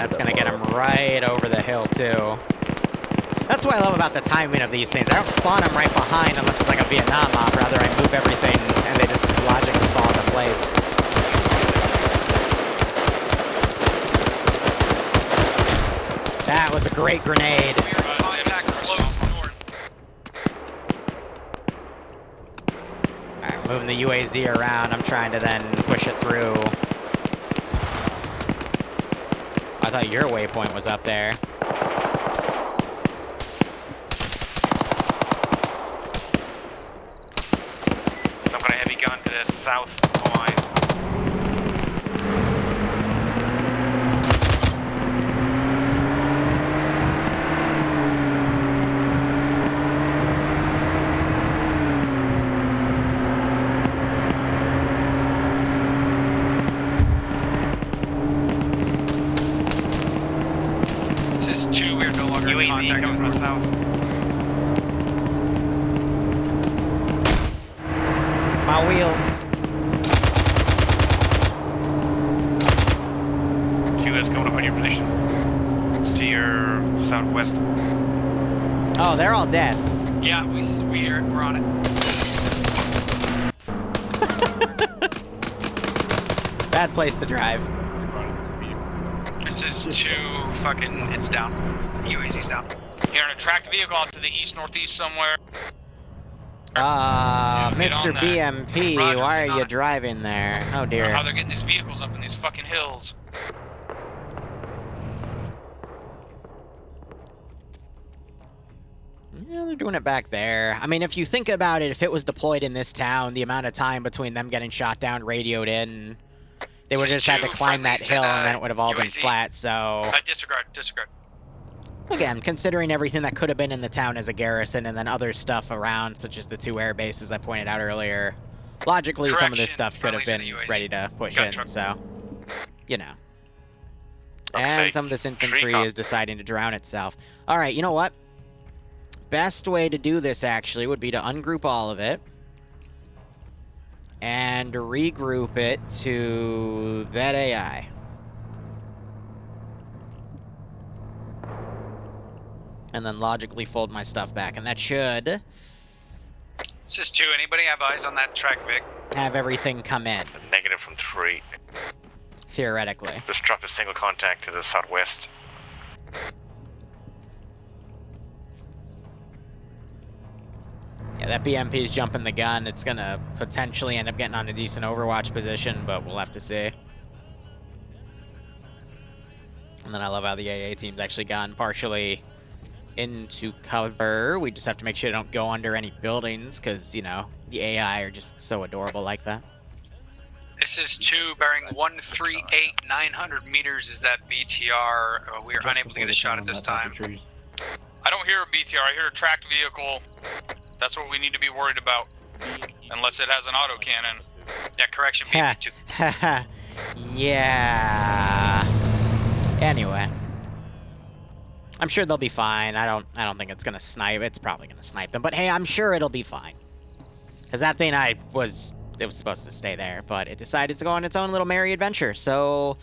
That's gonna get him right over the hill, too. That's what I love about the timing of these things. I don't spawn them right behind unless it's like a Vietnam mob. Rather, I move everything and they just logically fall into place. That was a great grenade. Alright, moving the UAZ around. I'm trying to then push it through. I thought your waypoint was up there. Some kind of heavy gun to the south, eyes. This is 2, we're no longer in UAZ contact coming from the south. My wheels. 2 is coming up on your position. It's to your southwest. Oh, they're all dead. Yeah, we're on it. Bad place to drive. This is 2 fucking, it's down. UAZ's down. You're in a tracked vehicle off to the east-northeast somewhere. Mr. BMP, Roger, why are on you it. driving there? Oh How dear. they're getting these vehicles up in these fucking hills. Yeah, they're doing it back there. I mean, if you think about it, if it was deployed in this town, the amount of time between them getting shot down, radioed in, they would have just had to climb that hill and then it would have all been UAZ. flat, so... Disregard. Again, considering everything that could have been in the town as a garrison and then other stuff around, such as the 2 air bases I pointed out earlier, logically some of this stuff could have been ready to push in, so, you know. And some of this infantry is deciding to drown itself. Alright, you know what? Best way to do this, actually, would be to ungroup all of it and regroup it to that AI. And then logically fold my stuff back, and that should This is 2, anybody have eyes on that track, Vic? have everything come in, Negative from 3. theoretically. Just dropped a single contact to the southwest. Yeah, that BMP is jumping the gun. It's gonna potentially end up getting on a decent overwatch position, but we'll have to see. And then I love how the AA team's actually gone partially into cover. We just have to make sure they don't go under any buildings, because, you know, the AI are just so adorable like that. This is 2, bearing 138, 900 meters is that BTR. We are unable to get a shot at this time. I don't hear a BTR, I hear a tracked vehicle. That's what we need to be worried about. Unless it has an autocannon. Yeah, correction, BMP2. Yeah. Anyway. I'm sure they'll be fine. I don't think it's gonna snipe. It's probably gonna snipe them, but hey, I'm sure it'll be fine. Cause that thing it was supposed to stay there, but it decided to go on its own little merry adventure, so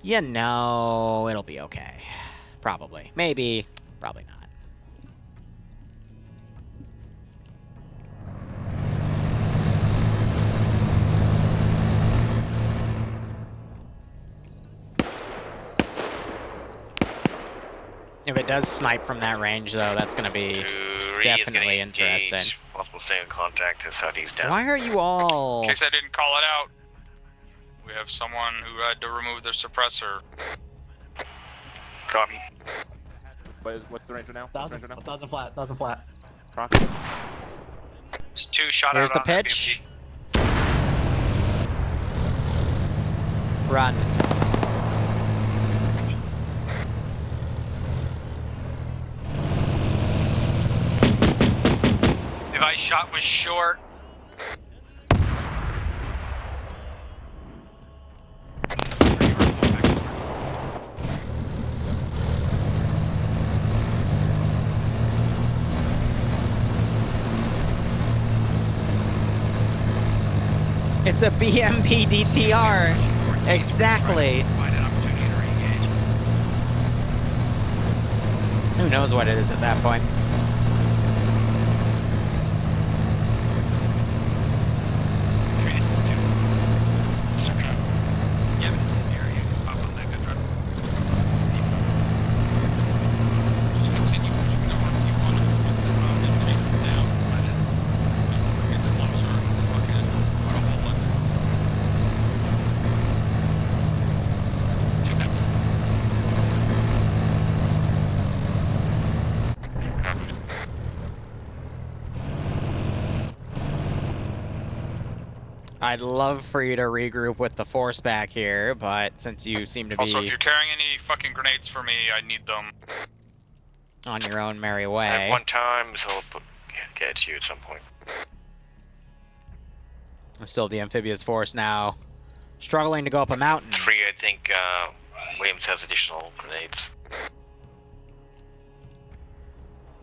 you know it'll be okay. Probably. Maybe. Probably not. If it does snipe from that range, though, that's going to be definitely interesting. Possible single contact to southeast down. Why are you all... In case I didn't call it out, we have someone who had to remove their suppressor. Copy. What's the range now? 1,000 flat, 1,000 flat. Copy. It's 2 shot Here's out the on that pitch. BMP. Run. Device shot was short. It's a BMP DTR. Exactly. Who knows what it is at that point? I'd love for you to regroup with the force back here, but since you seem to be Also, if you're carrying any fucking grenades for me, I need them. on your own merry At way. one time, so I'll get it to you at some point. I'm still the amphibious force now, struggling to go up a mountain. 3, I think Williams has additional grenades.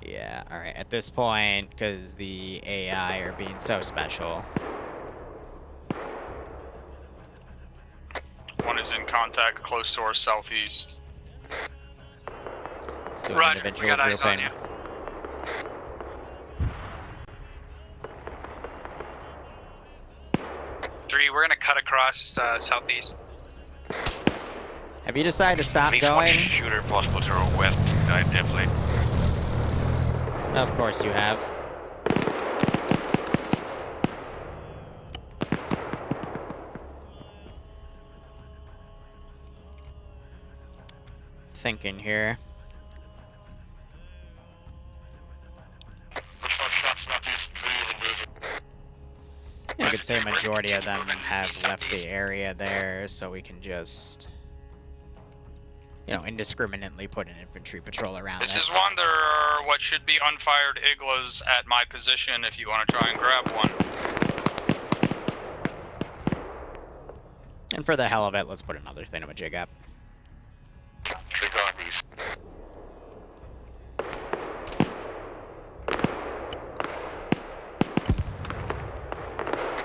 Yeah, alright, at this point, because the AI are being so special. One is in contact close to our southeast. Let's do an Roger, we individual got eyes on grouping. you. 3, we're gonna cut across southeast. Have you decided to stop At least one going? shooter possible to our west, definitely. Of course you have. Thinking here. Yeah, I could say a majority of them have left the area there, so we can just, you know, indiscriminately put an infantry patrol around This it. is one. There are what should be unfired iglas at my position if you want to try and grab one. And for the hell of it, let's put another thingamajig up. Regardless.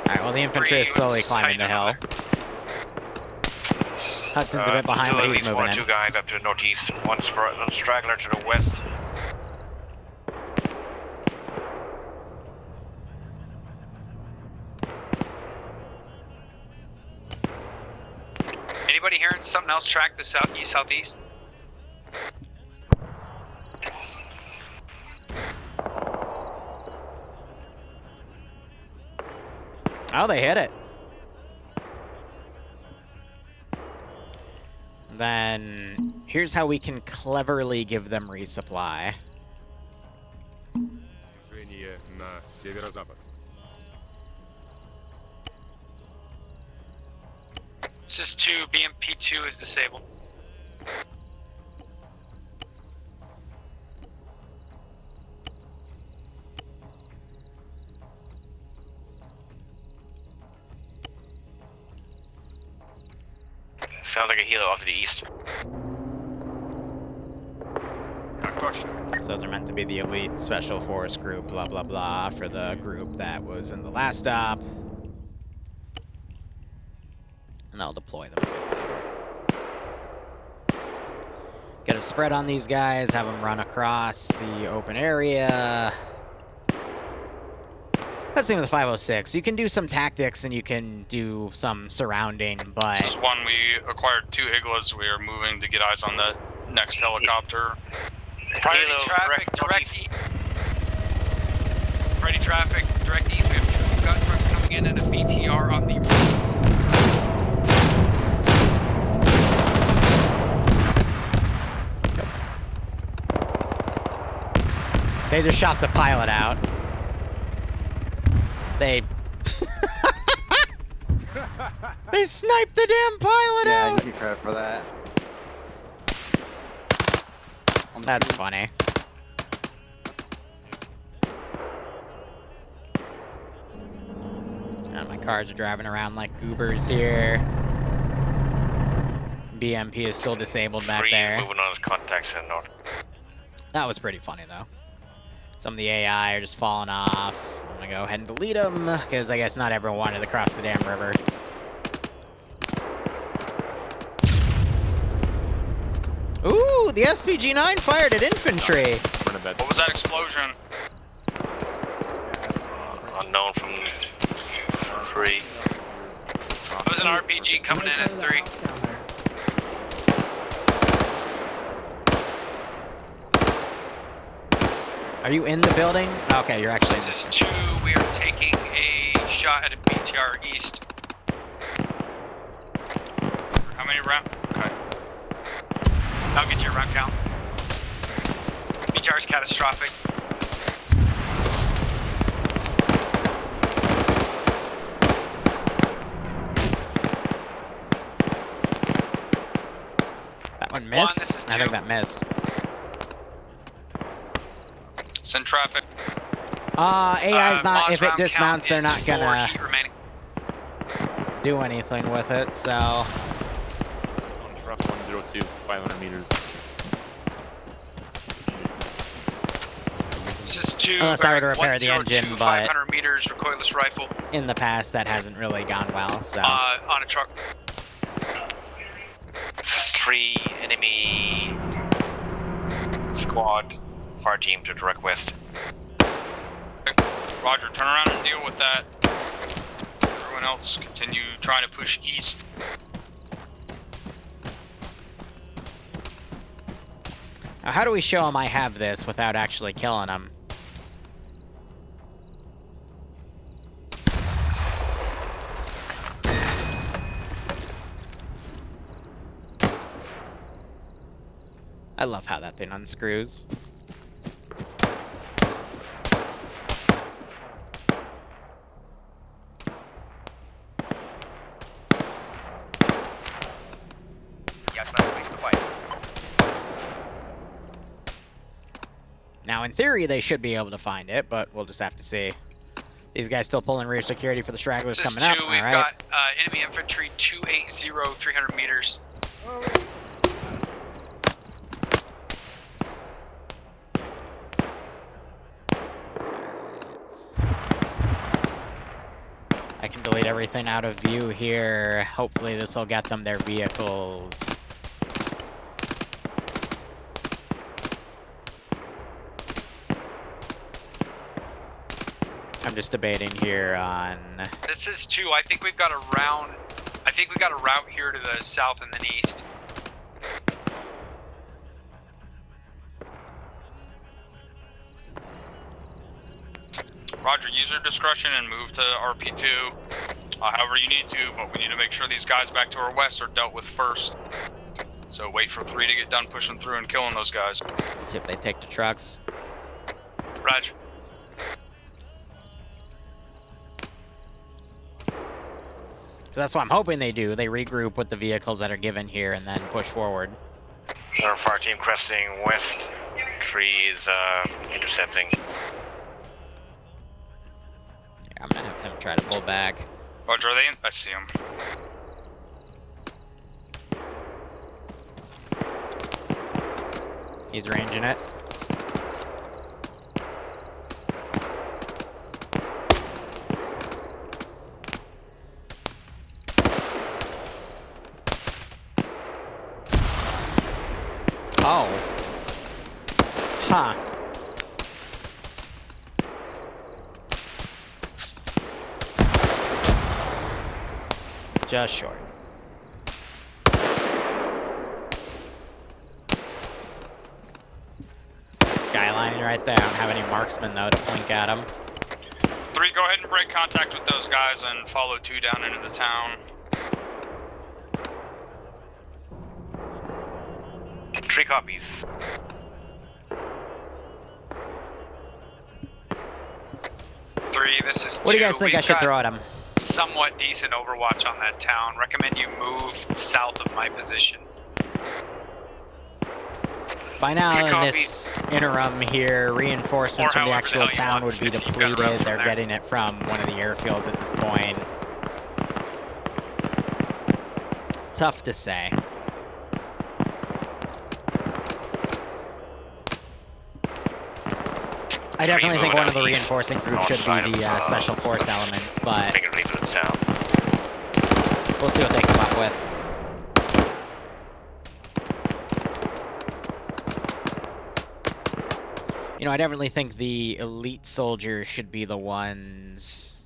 Alright, well the infantry is slowly climbing the hill. Hudson's a bit behind, still but at he's least moving 1 or 2 in. guys up to the northeast, one straggler to the west. Anybody hearing something else track the southeast, southeast? Oh, they hit it. Then here's how we can cleverly give them resupply. This is 2, BMP2 is disabled. Sounds like a helo off to the east. So those are meant to be the elite special force group, blah, blah, blah, for the group that was in the last stop. And I'll deploy them a bit later. Get a spread on these guys, have them run across the open area. That's the thing with the 506. You can do some tactics and you can do some surrounding, but... This is one. We acquired 2 iglas. We are moving to get eyes on that next helicopter. Priority traffic, direct east. Priority traffic, direct east. We have 2 gun trucks coming in and a BTR on the... They just shot the pilot out. They... They sniped the damn pilot Yeah, out! I give you credit for that. That's funny. And my cars are driving around like goobers here. BMP is still disabled back there. Moving on his contacts in the north. That was pretty funny, though. Some of the AI are just falling off. I'm gonna go ahead and delete them, because I guess not everyone wanted to cross the damn river. Ooh, the SPG-9 fired at infantry. What was that explosion? Unknown from 3. That was an RPG coming in at 3. Are you in the building? Okay, you're actually. This is 2. We are taking a shot at a BTR east. How many rounds? Okay. I'll get you a round count. BTR is catastrophic. That one missed? I think that missed. Send traffic. AI's not, if it round dismounts, they're count not is gonna 4 heat remaining. do anything with it, so. On truck 102, 500 meters. This is 2. Unless I were to repair the engine, but 500 meters recoilless rifle. in the past that hasn't really gone well, so. On a truck. 3 enemy squad, fire team to direct west. Roger, turn around and deal with that. Everyone else continue trying to push east. Now, how do we show them I have this without actually killing them? I love how that thing unscrews. Now, in theory, they should be able to find it, but we'll just have to see. These guys still pulling rear security for the stragglers coming up, all We've right? got enemy infantry 280, 300 meters. I can delete everything out of view here. Hopefully this will get them their vehicles. I'm just debating here on... This is 2. I think we've got a round. I think we got a route here to the south and then east. Roger, use your discretion and move to RP2. However you need to, but we need to make sure these guys back to our west are dealt with first. So wait for 3 to get done pushing through and killing those guys. Let's see if they take the trucks. Roger. So that's what I'm hoping they do. They regroup with the vehicles that are given here and then push forward. Our fire team cresting west. 3 is intercepting. Yeah, I'm gonna have him try to pull back. Roger, are they in? I see them. He's ranging it. Oh. Huh. Just short. Skylining right there. I don't have any marksmen though to blink at them. 3, go ahead and break contact with those guys and follow 2 down into the town. 3 copies. This is 2. What do you guys think I should throw at him? Somewhat decent overwatch on that town. Recommend you move south of my position. By now, in this interim here, reinforcements from the actual town would be depleted. They're getting it from one of the airfields at this point. Tough to say. I definitely think one of the reinforcing groups should be the special force elements, but we'll see what they come up with. You know, I definitely think the elite soldiers should be the ones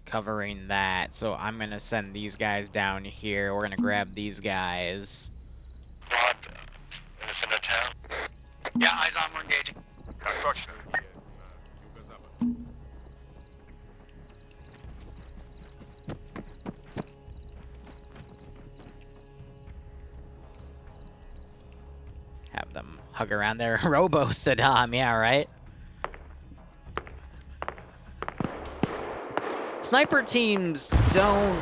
covering that. So I'm going to send these guys down here. We're going to grab these guys. Rod, in the center of town. Yeah, eyes on, we're engaging. Have them hug around their Robo Saddam, yeah, right? Sniper teams don't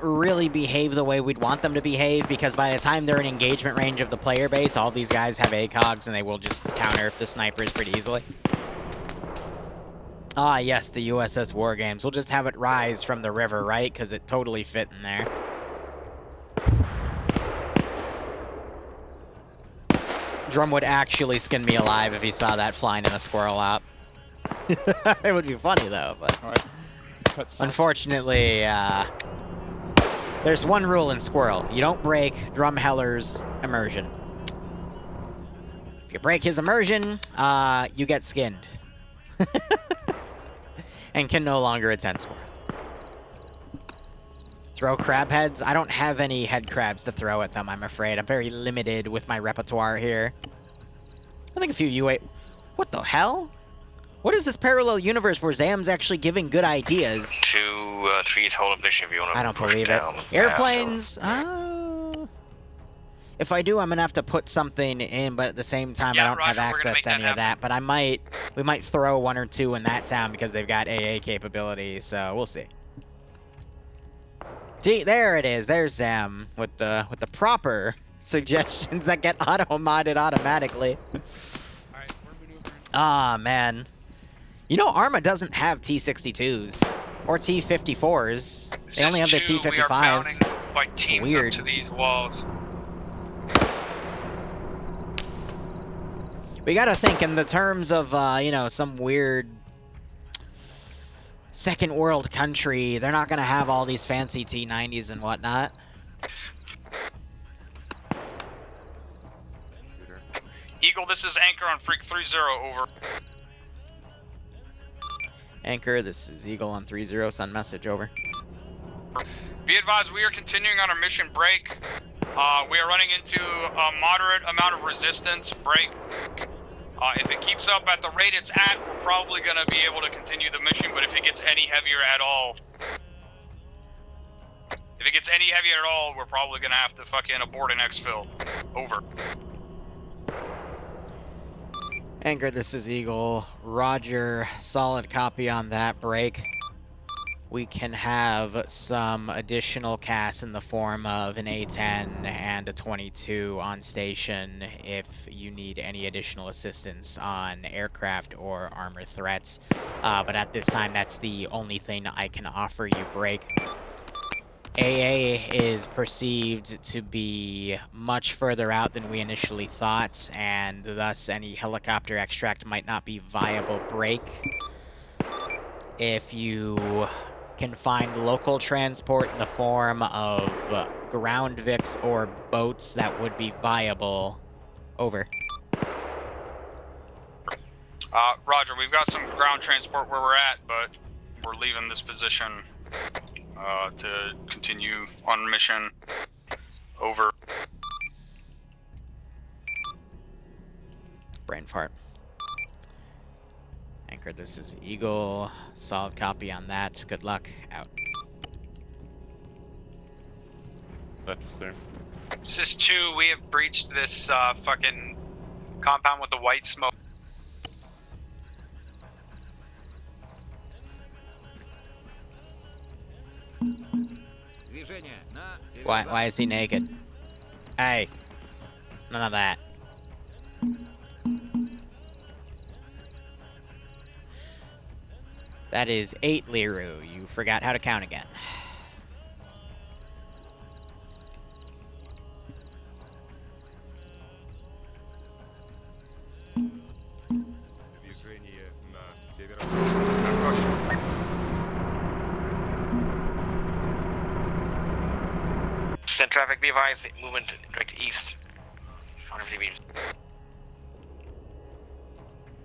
really behave the way we'd want them to behave, because by the time they're in engagement range of the player base, all these guys have ACOGs and they will just counter the snipers pretty easily. Ah, yes, the USS War Games. We'll just have it rise from the river, right? Because it totally fit in there. Drum would actually skin me alive if he saw that flying in a squirrel op. It would be funny, though, but... Right. Unfortunately, there's one rule in Squirrel. You don't break Drumheller's immersion. If you break his immersion, you get skinned. And can no longer attend Squirrel. Throw crab heads? I don't have any head crabs to throw at them, I'm afraid. I'm very limited with my repertoire here. I think a few UA... What the hell? What is this parallel universe where Zam's actually giving good ideas? 2 trees hold up this if you want to I don't push believe down. it. Airplanes? If I do, I'm going to have to put something in, but at the same time, I don't have access to any of that. But we might throw 1 or 2 in that town because they've got AA capability, so we'll see. See, there it is. There's Zam with the proper suggestions that get auto-modded automatically. Ah, man. You know, Arma doesn't have T-62s or T-54s. They only have the T-55. We are bounding by teams weird. up to these walls. We gotta think in the terms of, you know, some weird second world country. They're not gonna have all these fancy T-90s and whatnot. Eagle, this is Anchor on Freak 3-0, over. Anchor, this is Eagle on 3-0, send message, over. Be advised, we are continuing on our mission break. We are running into a moderate amount of resistance break. If it keeps up at the rate it's at, we're probably going to be able to continue the mission, but if it gets any heavier at all... we're probably going to have to fucking abort an exfil. Over. Anchor, this is Eagle. Roger, solid copy on that break. We can have some additional CAS in the form of an A-10 and a 22 on station if you need any additional assistance on aircraft or armor threats. But at this time, that's the only thing I can offer you, break. AA is perceived to be much further out than we initially thought, and thus any helicopter extract might not be viable, break. If you can find local transport in the form of ground VIX or boats that would be viable, over. Roger, we've got some ground transport where we're at, but we're leaving this position to continue on mission. Over. Brain fart. Anchor, this is Eagle. Solid copy on that. Good luck. Out. Left is clear. This is 2, we have breached this fucking compound with the white smoke. Why is he naked? Hey. None of that. That is 8, Liru. You forgot how to count again. Send traffic, be advised, movement direct east. 150 meters.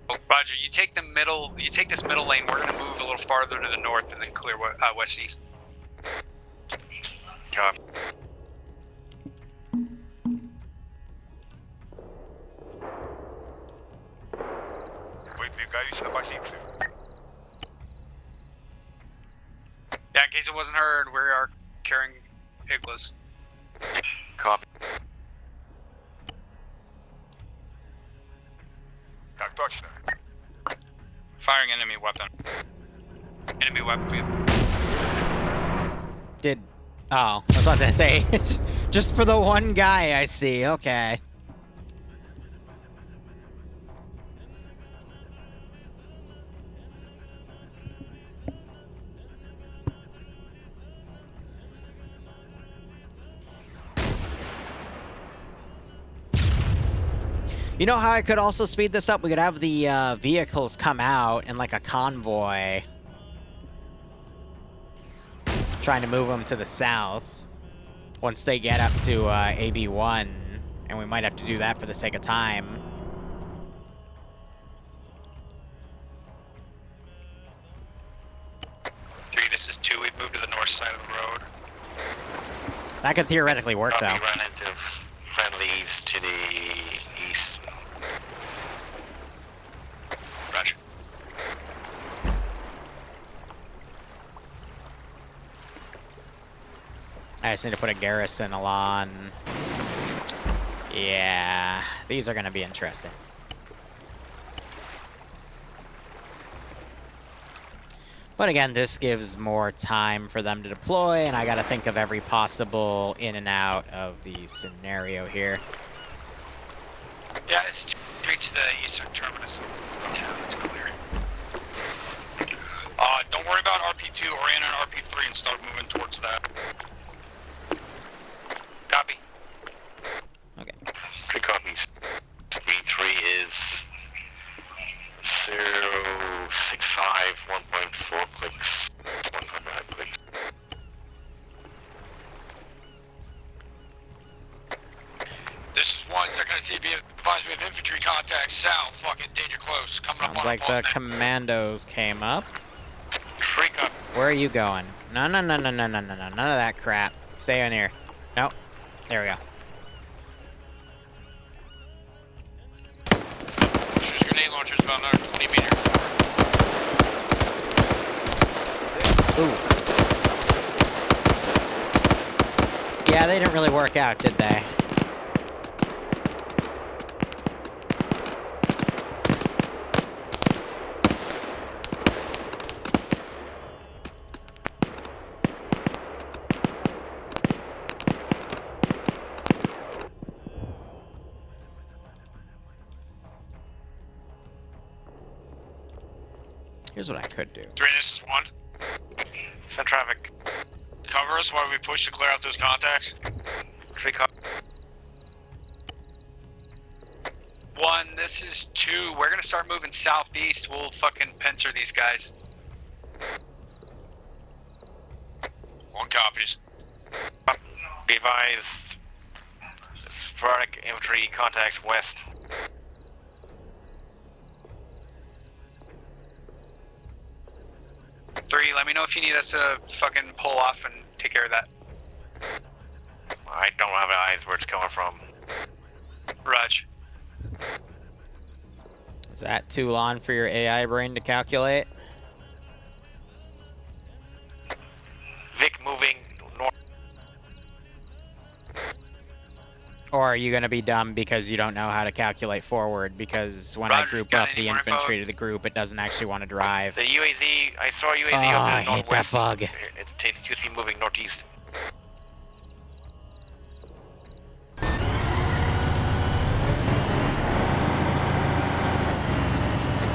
Roger, you take the middle. You take this middle lane. We're gonna move a little farther to the north and then clear west east. Copy. Yeah, in case it wasn't heard, we are carrying Iglas. Copy. Firing enemy weapon. Enemy weapon. Did... Oh, I was about to say, just for the one guy I see, okay. You know how I could also speed this up? We could have the vehicles come out in like a convoy. Trying to move them to the south. Once they get up to AB1. And we might have to do that for the sake of time. This is 2. We've moved to the north side of the road. That could theoretically work, though. We run into friendlies to the east. Roger. I just need to put a garrison along. Yeah, these are going to be interesting. But again, this gives more time for them to deploy, and I got to think of every possible in and out of the scenario here. Yeah, it's straight to the eastern terminus of town. It's clear. Don't worry about RP2. Orient on RP3 and start moving towards that. Copy. Okay. Good copies. Speed 3 is 065, 1.4 clicks, 1.9 clicks. This is 1, second CB. Advise we have infantry contacts south. Fucking danger close. Coming up Sounds on like our the post now. commandos came up. Freak up. Where are you going? No, no, no, no, no, no, no, no. None of that crap. Stay in here. Nope. There we go. Shoots grenade launchers about another 20 meters. Ooh. Yeah, they didn't really work out, did they? Here's what I could do. 3, this is 1. Send traffic. Cover us while we push to clear out those contacts. 3 copy. 1, this is 2. We're gonna start moving southeast. We'll fucking pincer these guys. 1 copies. Be advised. Sporadic infantry contacts west. 3, let me know if you need us to fucking pull off and take care of that. I don't have eyes where it's coming from. Raj. Is that too long for your AI brain to calculate? Vic moving north. Or are you going to be dumb because you don't know how to calculate forward? Because when I group up the infantry to the group, it doesn't actually want to drive. The UAZ, I saw UAZ Oh, over I the hate northwest. that bug. It seems to be moving northeast.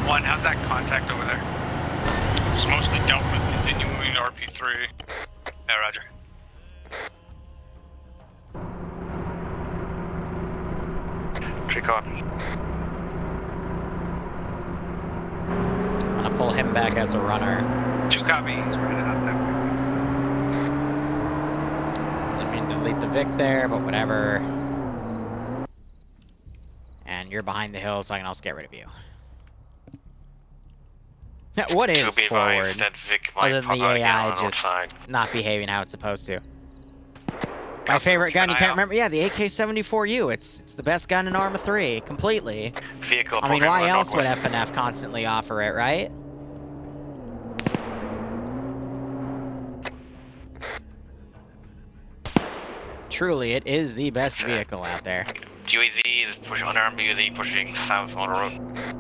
One, how's that contact over there? It's mostly dealt with. Continue moving to RP3. Yeah, roger. Tree copy. I'm going to pull him back as a runner. 2 copies. We're headed up that way. Didn't mean to delete the Vic there, but whatever. And you're behind the hill, so I can also get rid of you. What is To be forward? advised that Vic might Other than pop the out again AI on the just roadside. not behaving how it's supposed to. My favorite gun, you can't remember? Yeah, the AK-74U. It's the best gun in Arma 3, completely. Vehicle I mean, why approaching else would northwest. FNF constantly offer it, right? Truly, it is the best vehicle out there. UAZ is pushing, unarmed UAZ pushing south on the road.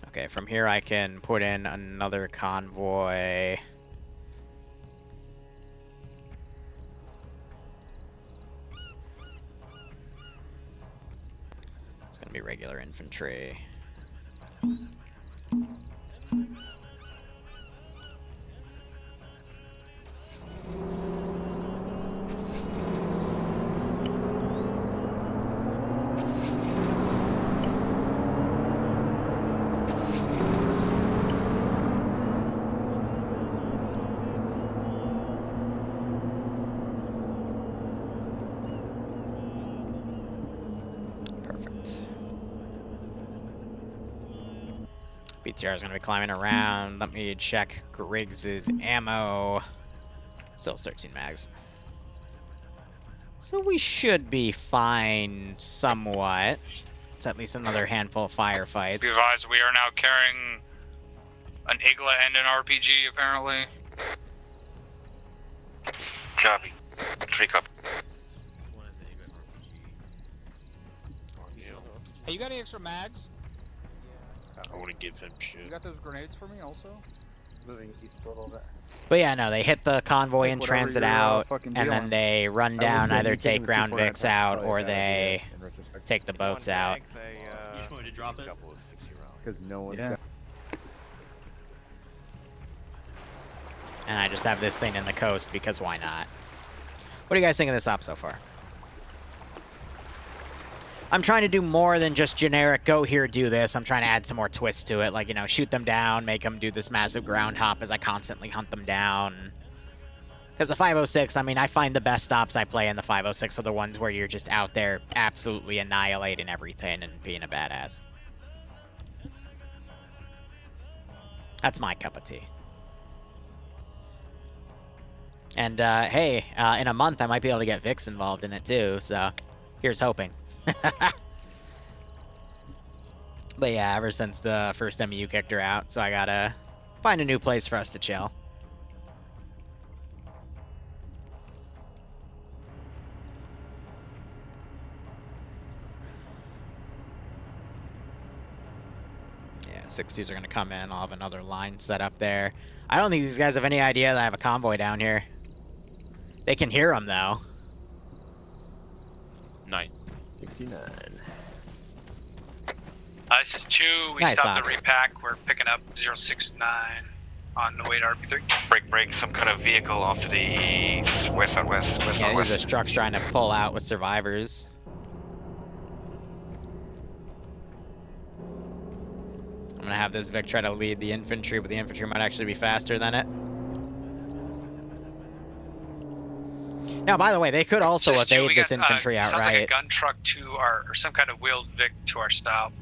Okay, from here I can put in another convoy. It's gonna be regular infantry. BTR is going to be climbing around. Let me check Griggs's ammo. Still 13 mags. So we should be fine somewhat. It's at least another handful of firefights. Be advised, we are now carrying an Igla and an RPG, apparently. Copy. Tree cup. Hey, you got any extra mags? I want to give him shit. You got those grenades for me also? Moving east a little bit. But yeah, no, they hit the convoy and whatever transit you're, out, fucking and then dealing. they run I down, would say either you taking take the ground 249 Vics out, probably or a bad idea they in retrospect. take the boats out. You just wanted to drop it? Because no one's Yeah. got. And I just have this thing in the coast, because why not? What do you guys think of this op so far? I'm trying to do more than just generic, go here, do this. I'm trying to add some more twists to it, like, you know, shoot them down, make them do this massive ground hop as I constantly hunt them down. Because the 506, I mean, I find the best stops I play in the 506 are the ones where you're just out there absolutely annihilating everything and being a badass. That's my cup of tea. And, hey, in a month I might be able to get Vix involved in it too, so here's hoping. But yeah, ever since the first MU kicked her out, so I gotta find a new place for us to chill. Yeah, 60s are gonna come in. I'll have another line set up there. I don't think these guys have any idea that I have a convoy down here. They can hear them, though. Nice. 69. This is 2. We Nice, stopped Hawk. the repack. We're picking up 069 on the way to RP3. Break, some kind of vehicle off to the west, southwest, west, Yeah, these southwest. are trucks trying to pull out with survivors. I'm gonna have this Vic try to lead the infantry, but the infantry might actually be faster than it. Now, by the way, they could also Just two, evade we this got, infantry sounds like a outright. gun truck to our, or some kind of wheeled Vic to our stop.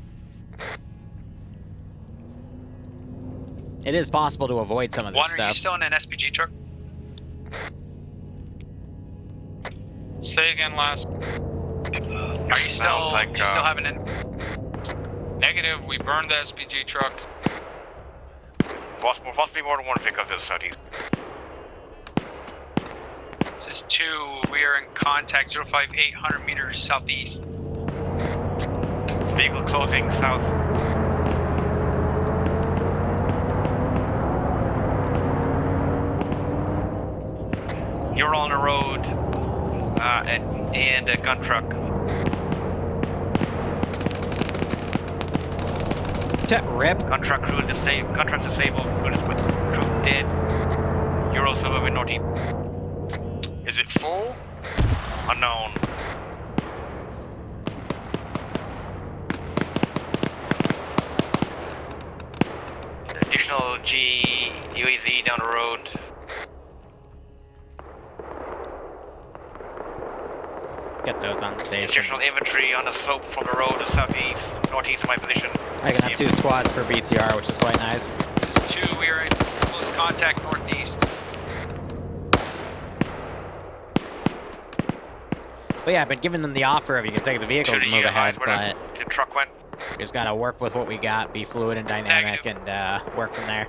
It is possible to avoid some of this One, are you stuff. still in an SPG truck? Say again, last. Are you still, like, you still having an... Negative, we burned the SPG truck. Possibly more than one vehicle to the southeast. This is 2, we are in contact 058, 100 meters southeast. Vehicle closing south. You're on the road, and a gun truck. Rip. Contract crew disabled. Contract disabled. Crew dead. You're also moving northeast. Is it full? Unknown. Additional UAZ down the road. Get those on the station. Additional infantry on the slope from the road to southeast, northeast of my position. I can have 2 squads per BTR, which is quite nice. This is 2, we are in close contact northeast. But yeah, I've been giving them the offer of you can take the vehicles and move ahead, but the truck went. we just gotta work with what we got, be fluid and dynamic, and work from there.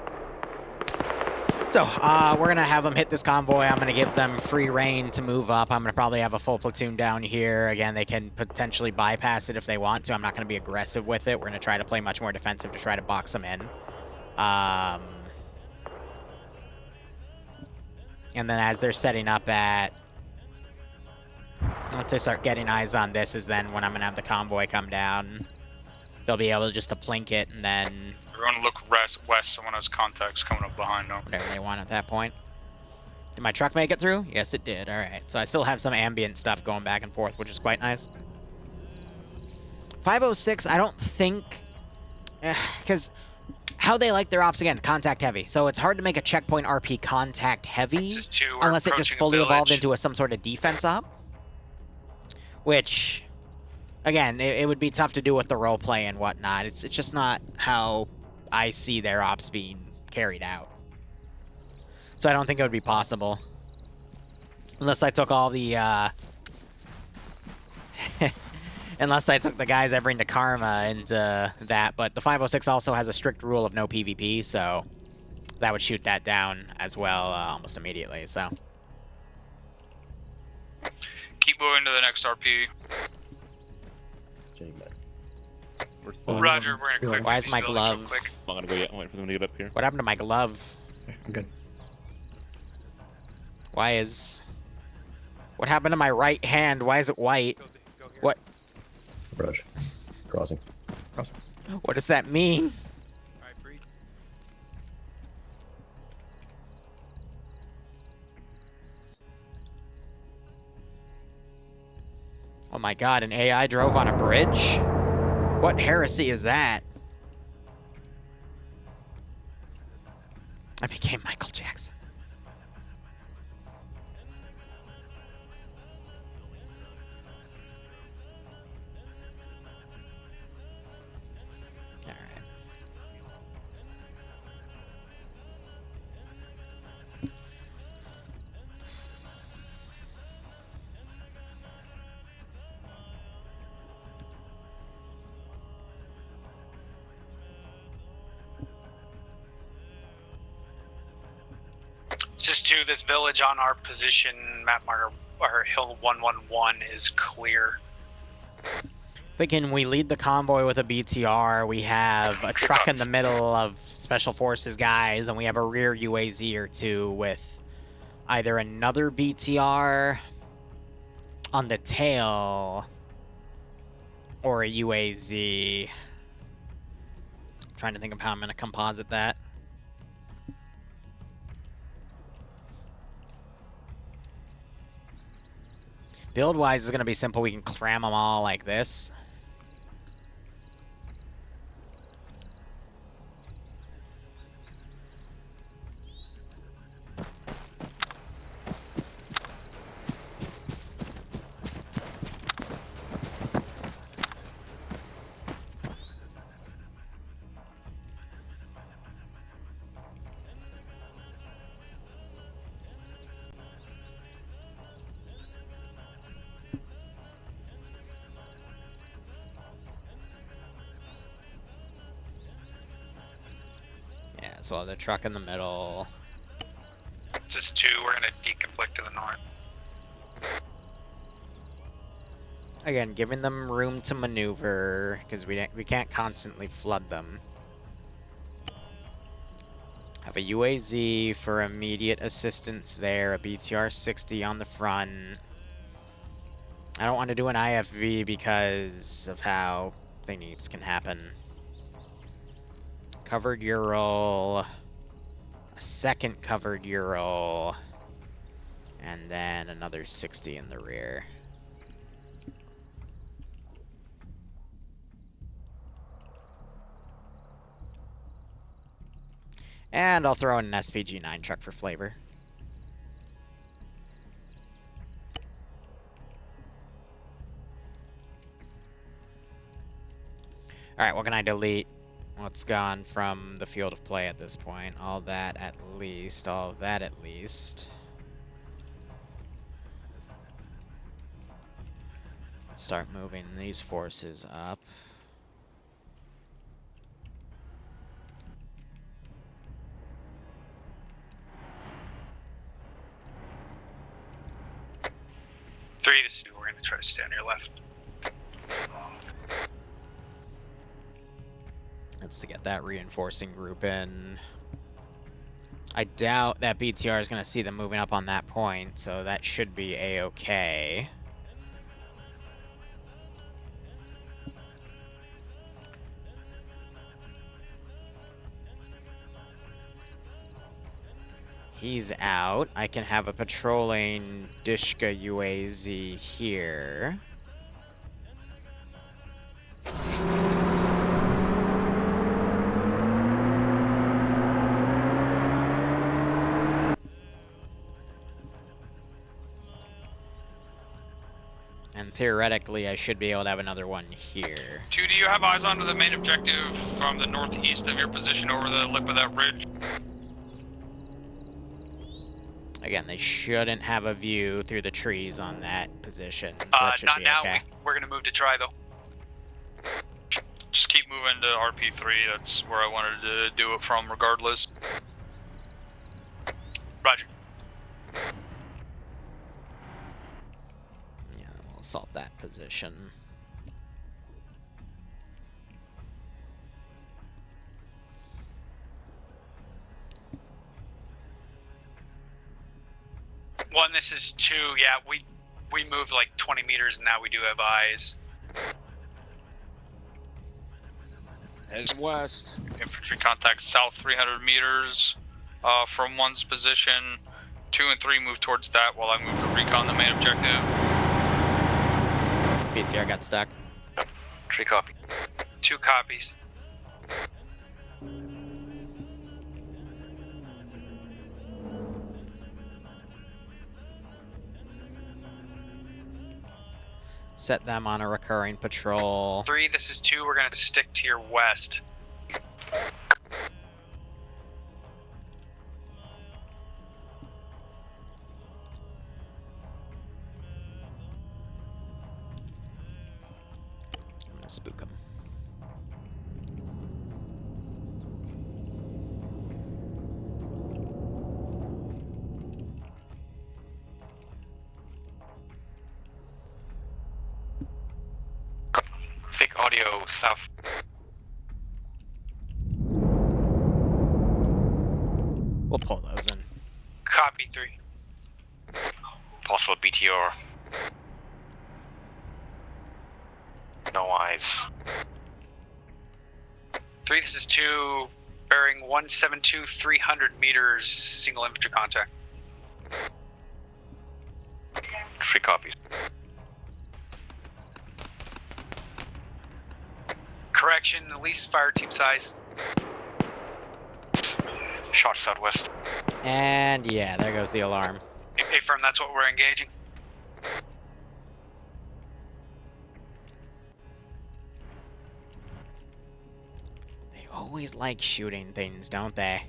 So, we're gonna have them hit this convoy. I'm gonna give them free reign to move up. I'm gonna probably have a full platoon down here. Again, they can potentially bypass it if they want to. I'm not gonna be aggressive with it. We're gonna try to play much more defensive to try to box them in. And then as they're setting up at... Once they start getting eyes on this is then when I'm gonna have the convoy come down. They'll be able just to plink it and then... Everyone look west, someone has contacts coming up behind them. Whatever they want at that point. Did my truck make it through? Yes, it did. Alright, so I still have some ambient stuff going back and forth, which is quite nice. 506, I don't think... Because how they like their ops, again, contact heavy. So it's hard to make a checkpoint RP contact heavy unless it just fully evolved into some sort of defense op. Which, again, it would be tough to do with the roleplay and whatnot. It's just not how I see their ops being carried out. So I don't think it would be possible. Unless I took all the, unless I took the guys ever into Karma and that. But the 506 also has a strict rule of no PvP, so that would shoot that down as well almost immediately, so... Keep moving to the next RP. Roger, we're gonna clear. Why is my glove? I'm not gonna go yet. I'm waiting for them to get up here. What happened to my glove? I'm good. Why is... What happened to my right hand? Why is it white? What? Brush. Crossing. What does that mean? Oh my god, an AI drove on a bridge? What heresy is that? I became Michael Jackson. Just to this village on our position, map marker, or hill 111 is clear. Thinking we lead the convoy with a BTR, we have a truck in the middle of Special Forces guys, and we have a rear UAZ or two with either another BTR on the tail or a UAZ. I'm trying to think of how I'm going to composite that. Build-wise is going to be simple. We can cram them all like this. So the truck in the middle. This is 2, we're gonna deconflict to the north. Again, giving them room to maneuver, because we can't constantly flood them. Have a UAZ for immediate assistance there, a BTR-60 on the front. I don't want to do an IFV because of how thingies can happen. Covered Ural, a second covered Ural, and then another 60 in the rear. And I'll throw in an SPG-9 truck for flavor. Alright, what can I delete? What's gone from the field of play at this point? All that at least. All of that at least. Let's start moving these forces up. Three to two, we're gonna try to stay on your left. That's to get that reinforcing group in. I doubt that BTR is going to see them moving up on that point, so that should be a-okay. He's out. I can have a patrolling Dishka UAZ here. And theoretically, I should be able to have another one here. 2, do you have eyes onto the main objective from the northeast of your position over the lip of that ridge? Again, they shouldn't have a view through the trees on that position, so that should not be now. okay. We're gonna move to try though. Just keep moving to RP3. That's where I wanted to do it from, regardless. Roger. Yeah, we'll assault that position. One, this is 2. Yeah, we moved like 20 meters and now we do have eyes. Heading west. Infantry contact south 300 meters from 1's position. 2 and 3 move towards that while I move to recon the main objective. BTR got stuck. 3 copy. 2 copies. Set them on a recurring patrol. 3, this is 2. We're gonna stick to your west. I'm gonna spook them. Thick audio south. We'll pull those in. Copy 3. Possible BTR. No eyes. 3, this is 2. Bearing 172, 300 meters. Single infantry contact. 3 copies. Correction, least fire team size. Shot southwest. And yeah, there goes the alarm. A firm, that's what we're engaging. They always like shooting things, don't they?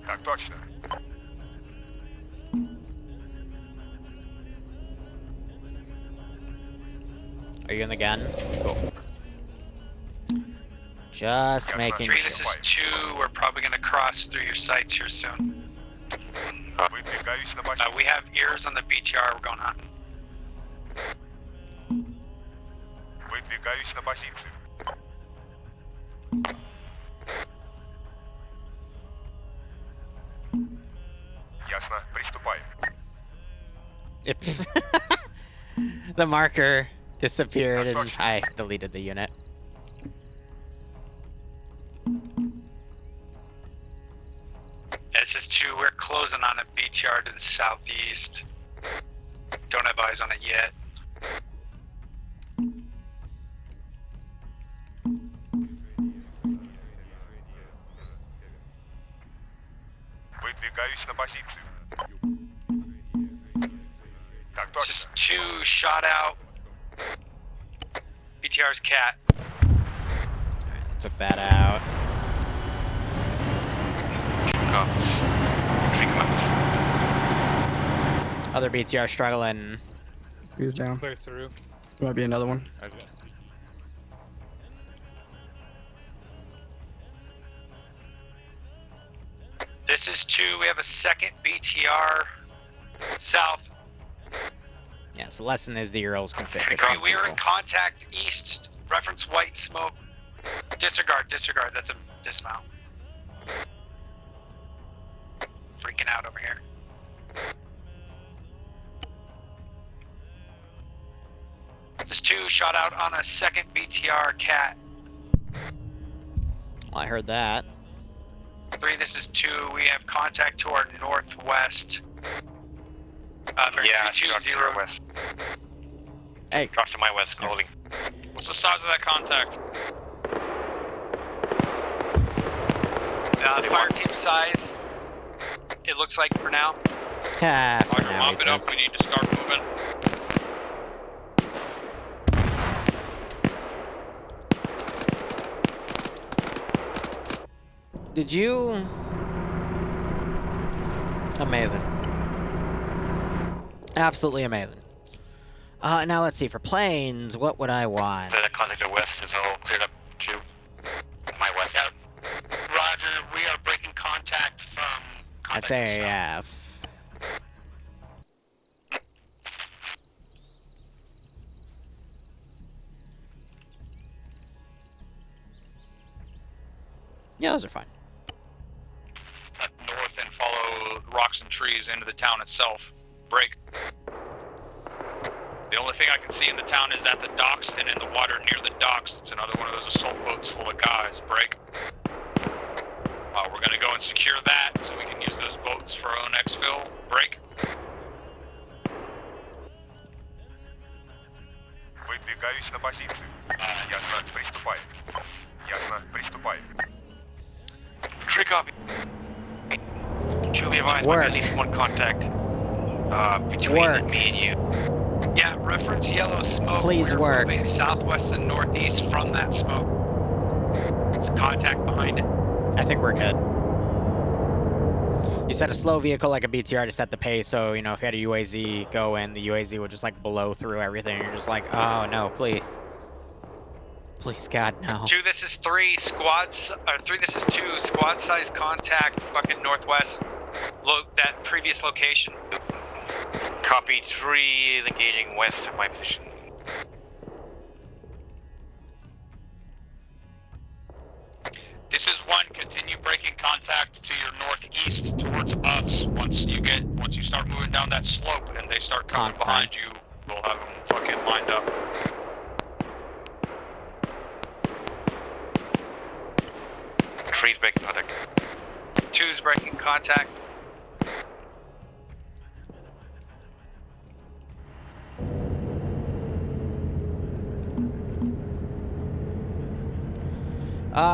Так точно. Are you in the gun? Cool. Just making 3, sure. this is 2. We're probably gonna cross through your sights here soon. Выдвигаюсь на позицию. We have ears on the BTR. We're going on. Выдвигаюсь на позицию. Ясно, приступаем. The marker disappeared and I deleted the unit. This is 2. We're closing on a BTR to the southeast. Don't have eyes on it yet. Выдвигаюсь на позицию. Так This точно. is 2 shot out. BTR's cat. Took that out. Other BTR struggling. He's down. Clear through. Might be another one. Okay. This is 2. We have a second BTR south. Yeah, so lesson is the Earls can fit 3, 15 we are in people. contact east. Reference white smoke. Disregard. That's a dismount. Freaking out over here. This is 2 shot out on a second BTR cat. Well, I heard that. 3, this is 2. We have contact to our northwest. Yeah, 320 west. Hey. Drops to my west, clothing. What's the size of that contact? Fire team size, it looks like for now. Ha, for Roger, now, he mop it up. says. We need to start moving. Did you... Amazing. Absolutely amazing. Now let's see, for planes, what would I want? The contact to west is all cleared up too. My west. Yeah. Roger, we are breaking contact from... I'd say AF. Yeah, those are fine. North and follow rocks and trees into the town itself. Break. The only thing I can see in the town is at the docks and in the water near the docks. It's another one of those assault boats full of guys. Break. We're gonna go and secure that so we can use those boats for our own exfil. Break. Выдвигаюсь на позицию. Ясно, приступаем. Ясно, приступаем. Tree copy. Julie advised might be at least one contact between me and you. Yeah, reference yellow smoke. Please We're work. moving southwest and northeast from that smoke. There's contact behind it. I think we're good. You set a slow vehicle like a BTR to set the pace, so, you know, if you had a UAZ go in, the UAZ would just, like, blow through everything. You're just like, oh, no, please. Please, God, no. 2, this is 3 squads, or 3, this is 2 squad size contact, fucking northwest, that previous location. Copy, 3 is engaging west of my position. This is 1. Continue breaking contact to your northeast towards us. Once you start moving down that slope and they start coming behind you, we'll have them fucking lined up. Three's breaking contact. 2's breaking contact.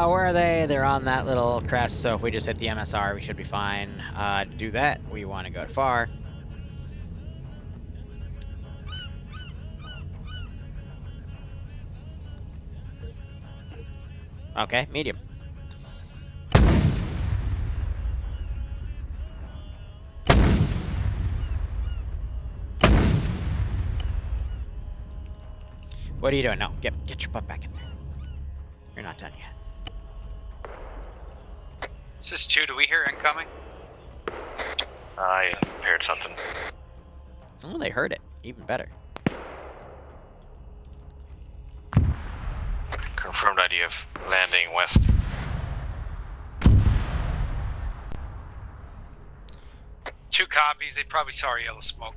Where are they? They're on that little crest, so if we just hit the MSR, we should be fine. To do that, we want to go to far. Okay, medium. What are you doing? No, get your butt back in there. You're not done yet. This is 2, do we hear incoming? I heard something. Oh, they heard it. Even better. Confirmed idea of landing west. Two copies, they probably saw our yellow smoke.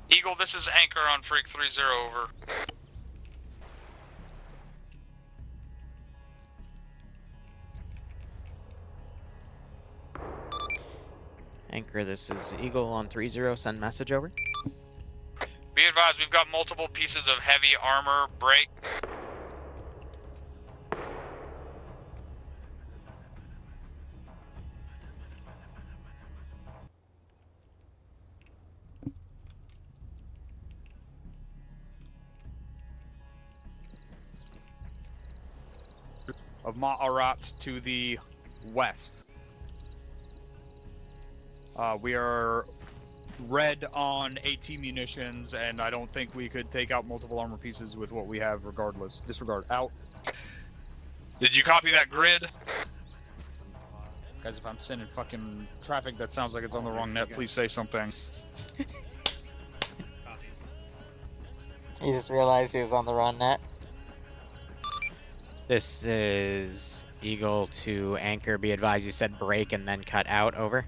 Eagle, this is Anchor on Freak 30, over. Anchor, this is Eagle on 30, send message over. Be advised, we've got multiple pieces of heavy armor. Break. of Ma'arat to the west. We are red on AT munitions, and I don't think we could take out multiple armor pieces with what we have regardless. Disregard out. Did you copy that grid? Guys, if I'm sending fucking traffic that sounds like it's on the wrong net, please say something. He just realized he was on the wrong net. This is Eagle to Anchor. Be advised, you said break and then cut out. Over.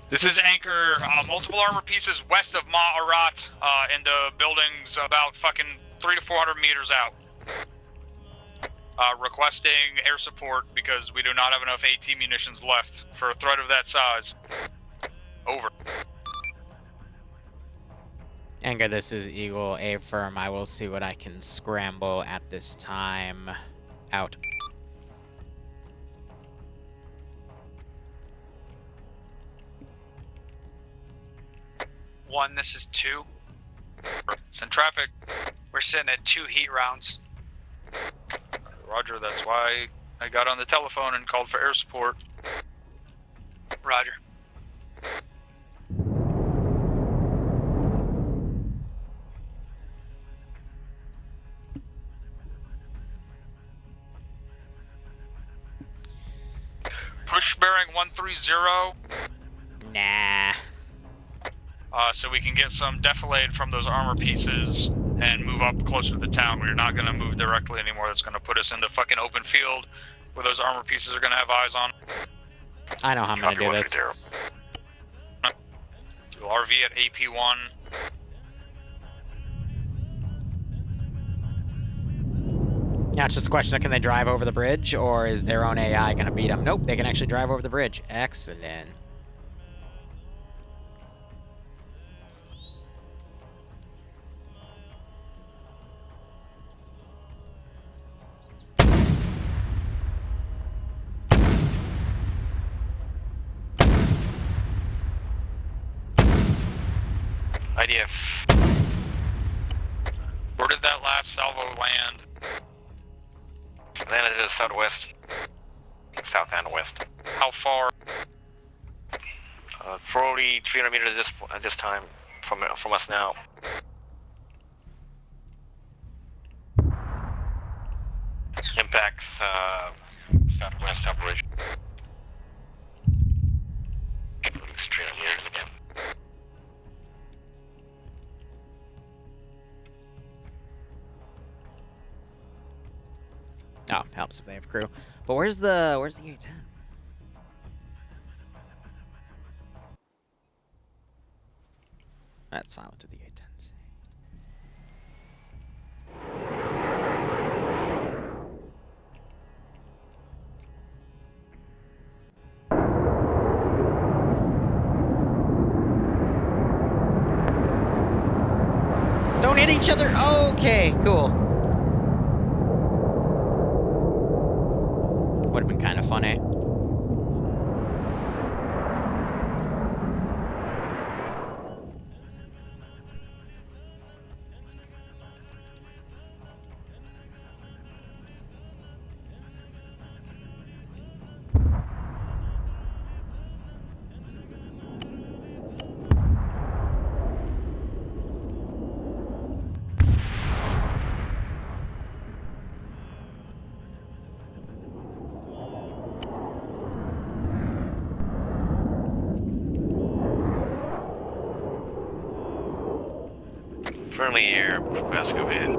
This is Anchor. Multiple armor pieces west of Ma'arat, in the buildings about fucking 300 to 400 meters out. Requesting air support because we do not have enough AT munitions left for a threat of that size. Over. Anchor, this is Eagle A firm. I will see what I can scramble at this time. Out. One, this is 2. Send traffic. We're sitting at 2 heat rounds. Roger, that's why I got on the telephone and called for air support. Roger. Push bearing 130. Nah. So we can get some defilade from those armor pieces and move up closer to the town. We're not going to move directly anymore. That's going to put us in the fucking open field where those armor pieces are going to have eyes on. I know how I'm going to do this. Do RV at AP1. Yeah, it's just a question of can they drive over the bridge, or is their own AI going to beat them? Nope, they can actually drive over the bridge. Excellent. IDF. Where did that last salvo land? Landed to the southwest. South and west. How far? Probably 300 meters at this time from us now. Impacts southwest operation. It's 300 meters again. Oh, helps if they have crew. But where's the A10? That's fine. We'll do the A10s. Don't hit each other. Okay, cool. Would have been kind of funny. Friendly air, let's go ahead.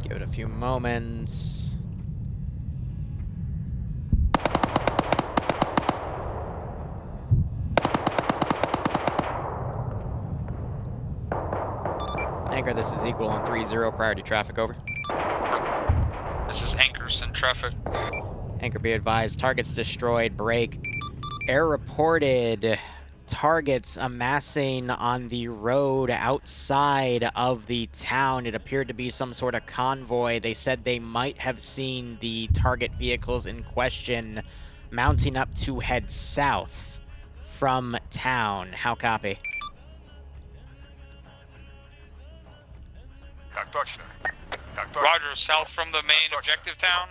Give it a few moments. Anchor, this is Equal on 3-0, priority traffic, over. This is Anchor, send traffic. Anchor, be advised, targets destroyed, break. Air reported targets amassing on the road outside of the town. It appeared to be some sort of convoy. They said they might have seen the target vehicles in question mounting up to head south from town. How copy? Roger, south from the main objective town.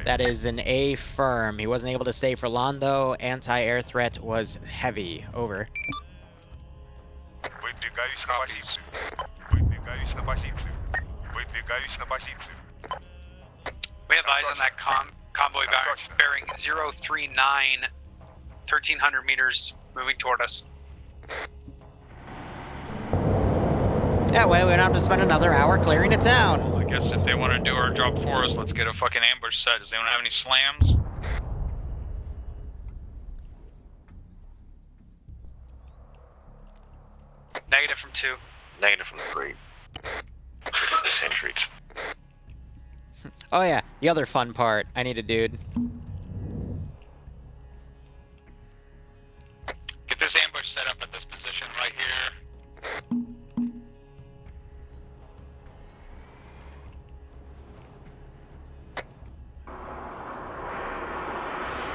That is an A firm. He wasn't able to stay for long, though. Anti-air threat was heavy. Over. Выдвигаюсь на позицию. Выдвигаюсь на позицию. Выдвигаюсь на позицию. We have eyes on that convoy bearing 039, 1,300 meters, moving toward us. That way we don't have to spend another hour clearing a town. I guess if they want to do our job for us, let's get a fucking ambush set. Does anyone have any slams? Negative from 2. Negative from 3. Entries. Oh yeah, the other fun part. I need a dude. Get this ambush set up at this position right here.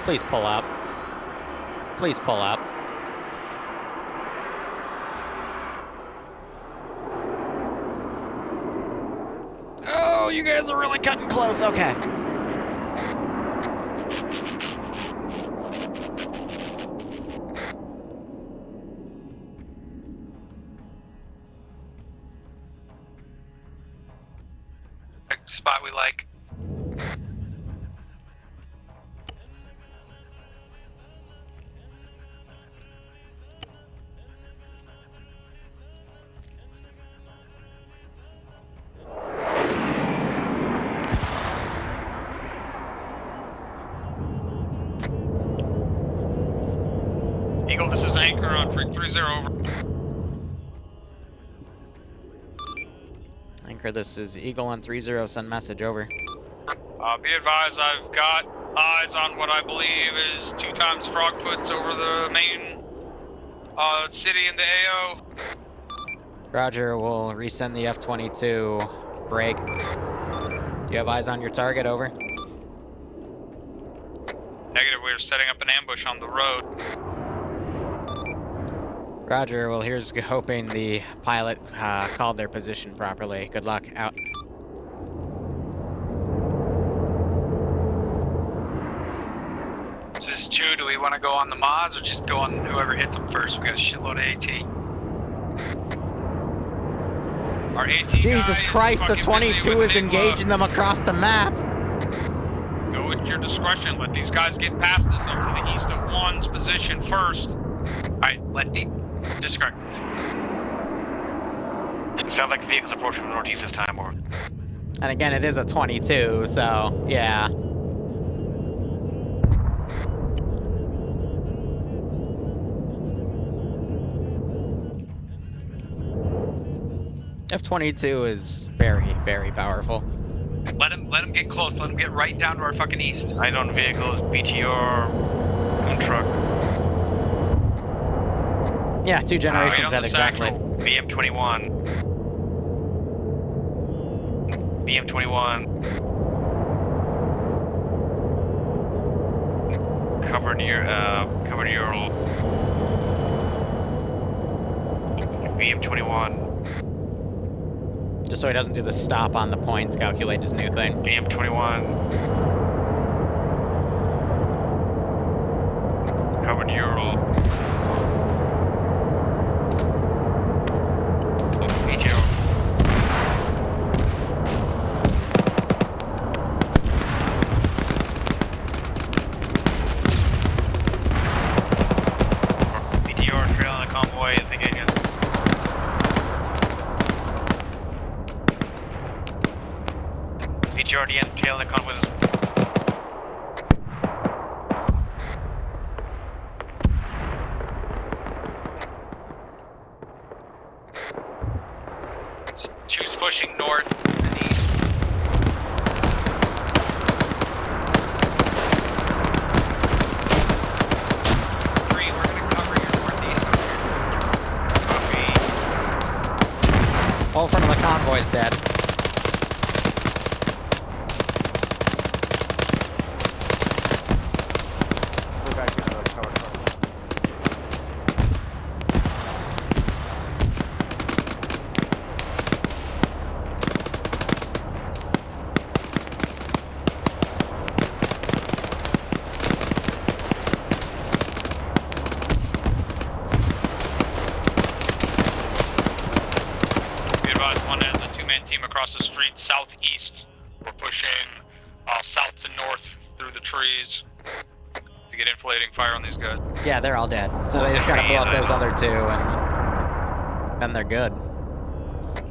Please pull up. Please pull up. Oh, you guys are really cutting close. Okay. Spot we like. Eagle, this is Anchor on Freak 30, over. Anchor, this is Eagle on 30, send message, over. Be advised, I've got eyes on what I believe is 2 times Frogfoots over the main city in the AO. Roger, we'll resend the F-22. Break. Do you have eyes on your target, over? Negative, we're setting up an ambush on the road. Roger, well, here's hoping the pilot called their position properly. Good luck, out. So this is 2, do we want to go on the mods or just go on whoever hits them first? We got a shitload of AT. Our AT Jesus Christ, the 22 is engaging them across the map. Go at your discretion. Let these guys get past us up to the east of 1's position first. Alright, let the... Discard. Sounds like vehicles approaching from northeast this time, or... And again, it is a 22, so, yeah. F-22 is very, very powerful. Let him get close. Let him get right down to our fucking east. Eyes on vehicles, BTR, gun truck. Yeah, 2 generations at exactly. BM-21. BM-21. Cover near Ural. BM-21. Just so he doesn't do the stop on the point to calculate his new thing. BM-21. Cover near Ural. Pushing north and east. We're gonna cover your southeast. We're pushing south to north through the trees to get inflating fire on these guys. Yeah, they're all dead. So they just gotta blow up those other two, and then they're good.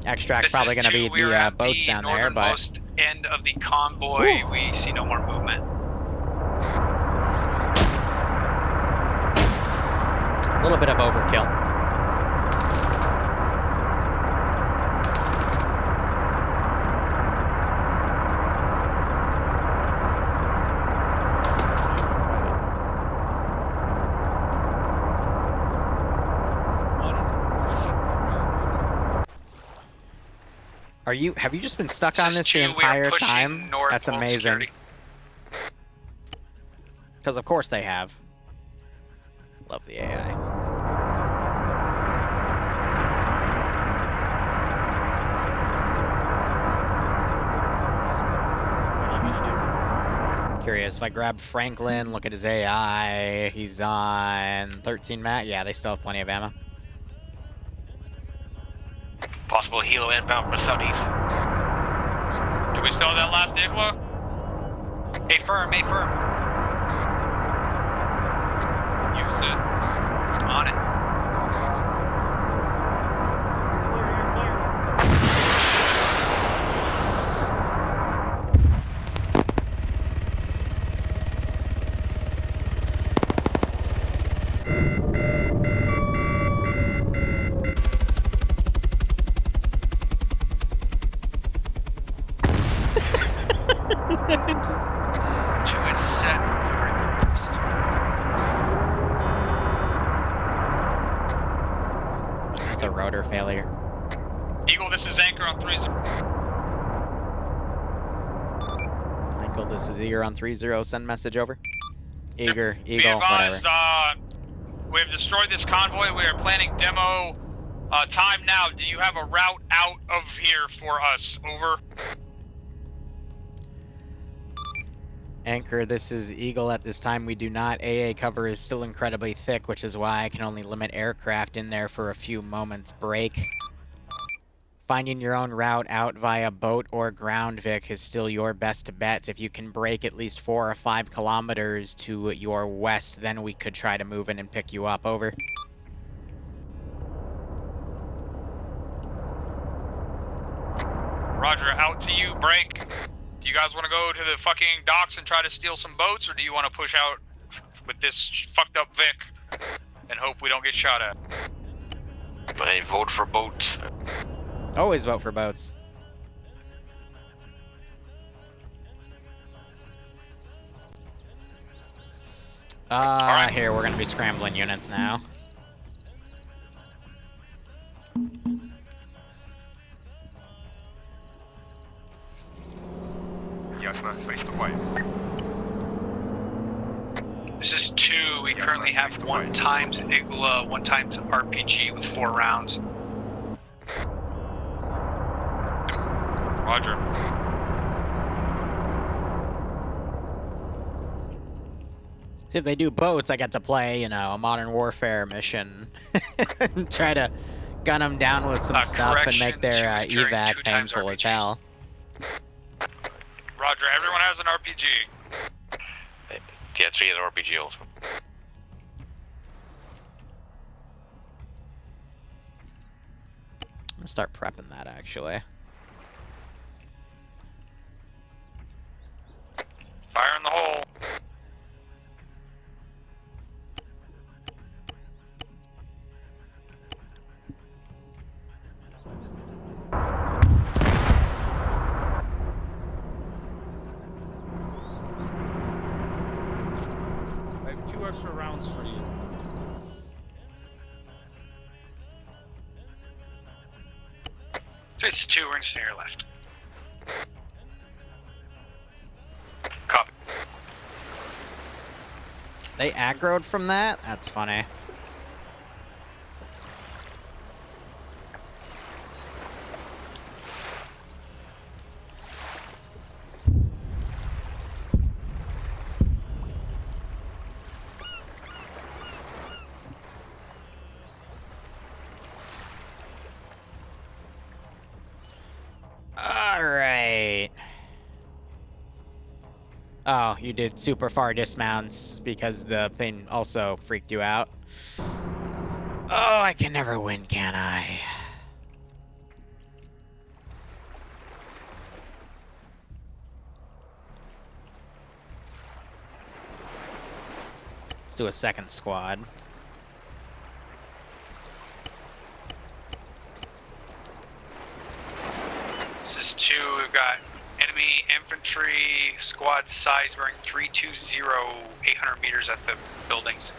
Extract's probably gonna be the boats down there, but northernmost end of the convoy. Woo. We see no more movement. a little bit of overkill. Have you just been stuck on this the entire time? That's amazing. Because of course they have. Love the AI. Curious, if I grab Franklin, look at his AI, he's on 13 mat. Yeah, they still have plenty of ammo. Possible helo inbound from the southeast. Do we still have that last igloo? Affirm. Use it. On it. That's a rotor failure. Eagle, this is Anchor on 30. Eagle, this is Eager on 30. Send message over. Eager, Be Eagle, advised, whatever. we have destroyed this convoy. We are planning demo time now. Do you have a route out of here for us? Over. Anchor, this is Eagle. At this time, we do not. AA cover is still incredibly thick, which is why I can only limit aircraft in there for a few moments break. Finding your own route out via boat or ground, Vic, is still your best bet. If you can break at least 4 or 5 kilometers to your west, then we could try to move in and pick you up. Over. Roger, out to you. Break. Do you guys want to go to the fucking docks and try to steal some boats, or do you want to push out with this fucked up Vic and hope we don't get shot at? I vote for boats. Always vote for boats. Right. Here, we're going to be scrambling units now. This is 2. We currently have 1 times Igla, 1 times RPG with 4 rounds. Roger. See, if they do boats, I get to play, you know, a Modern Warfare mission. Try to gun them down with some stuff and make their evac painful as hell. Roger, everyone has an RPG. Yeah, 3 of the RPG also. I'm gonna start prepping that, actually. Fire in the hole. I have 2 extra rounds for you. It's 2, we're gonna stay here left. Copy. They aggroed from that? That's funny. Alright. Oh, you did super far dismounts because the thing also freaked you out. Oh, I can never win, can I? Let's do a second squad. This is 2. We've got enemy infantry squad size bearing 320, 800 meters at the buildings.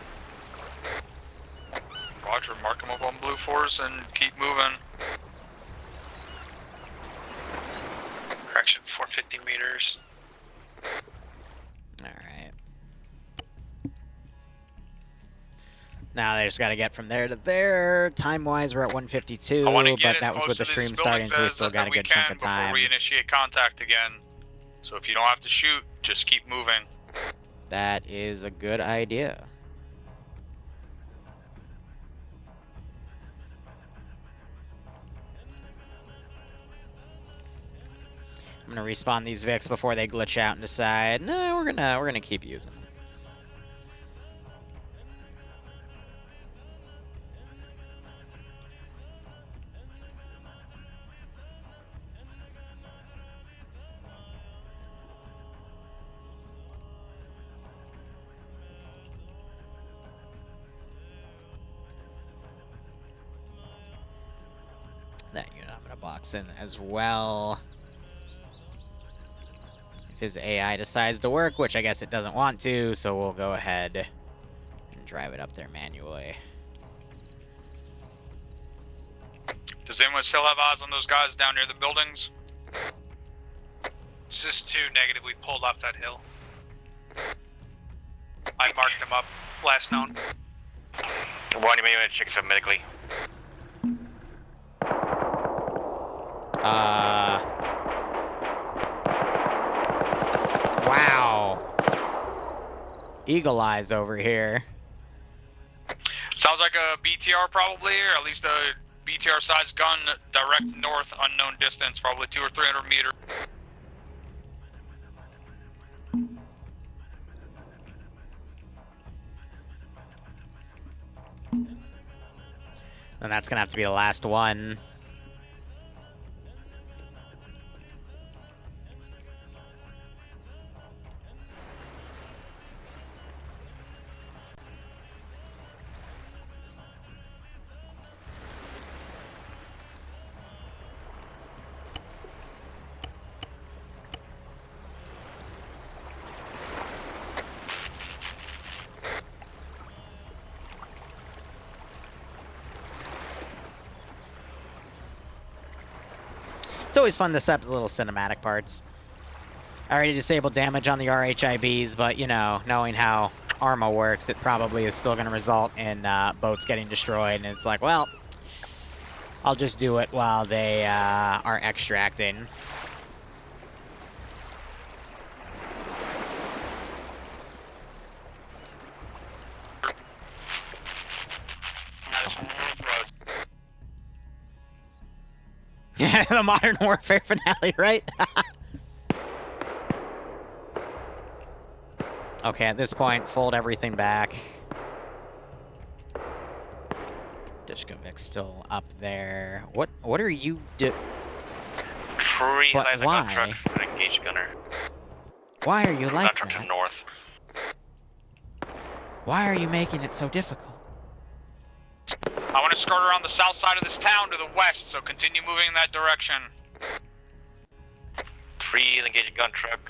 Roger, mark them up on blue force and keep moving. Correction, 450 meters. Alright. Now they just gotta get from there to there. Time-wise, we're at 152, but that was with the stream starting, so we still got a good chunk of time. Before we initiate contact again. So if you don't have to shoot, just keep moving. That is a good idea. I'm gonna respawn these Vics before they glitch out and decide, no, we're gonna keep using them. That unit I'm gonna box in as well. If his AI decides to work, which I guess it doesn't want to, so we'll go ahead and drive it up there manually. Does anyone still have eyes on those guys down near the buildings? This is 2 negative. We pulled off that hill. I marked them up. Last known. 1, you may want to check some medically. Wow. Eagle eyes over here. Sounds like a BTR probably, or at least a BTR sized gun direct north, unknown distance, probably 200 or 300 meters. And that's gonna have to be the last one. It's always fun to set the little cinematic parts. I already disabled damage on the RHIBs, but, you know, knowing how Arma works, it probably is still going to result in boats getting destroyed, and it's like, well, I'll just do it while they are extracting. Yeah, the Modern Warfare finale, right? Okay, at this point, fold everything back. Dishkovic's still up there. What are you do? Tree But lies like why? a truck for an engaged gunner. Why are you like Truck to that? north. Why are you making it so difficult? I want to skirt around the south side of this town to the west, so continue moving in that direction. 3 is engaging gun truck.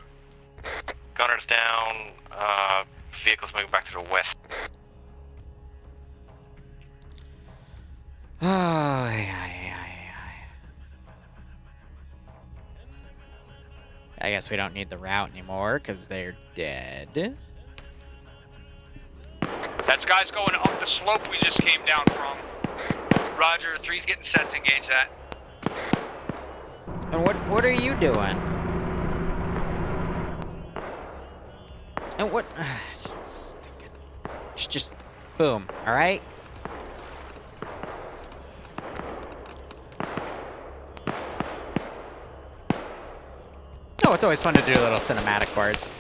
Gunner's down. Vehicles moving back to the west. I guess we don't need the route anymore because they're dead. That guy's going up the slope we just came down from. Roger, 3's getting set to engage that. And what are you doing? And what? Just stick it. Just boom. All right. Oh, it's always fun to do little cinematic parts.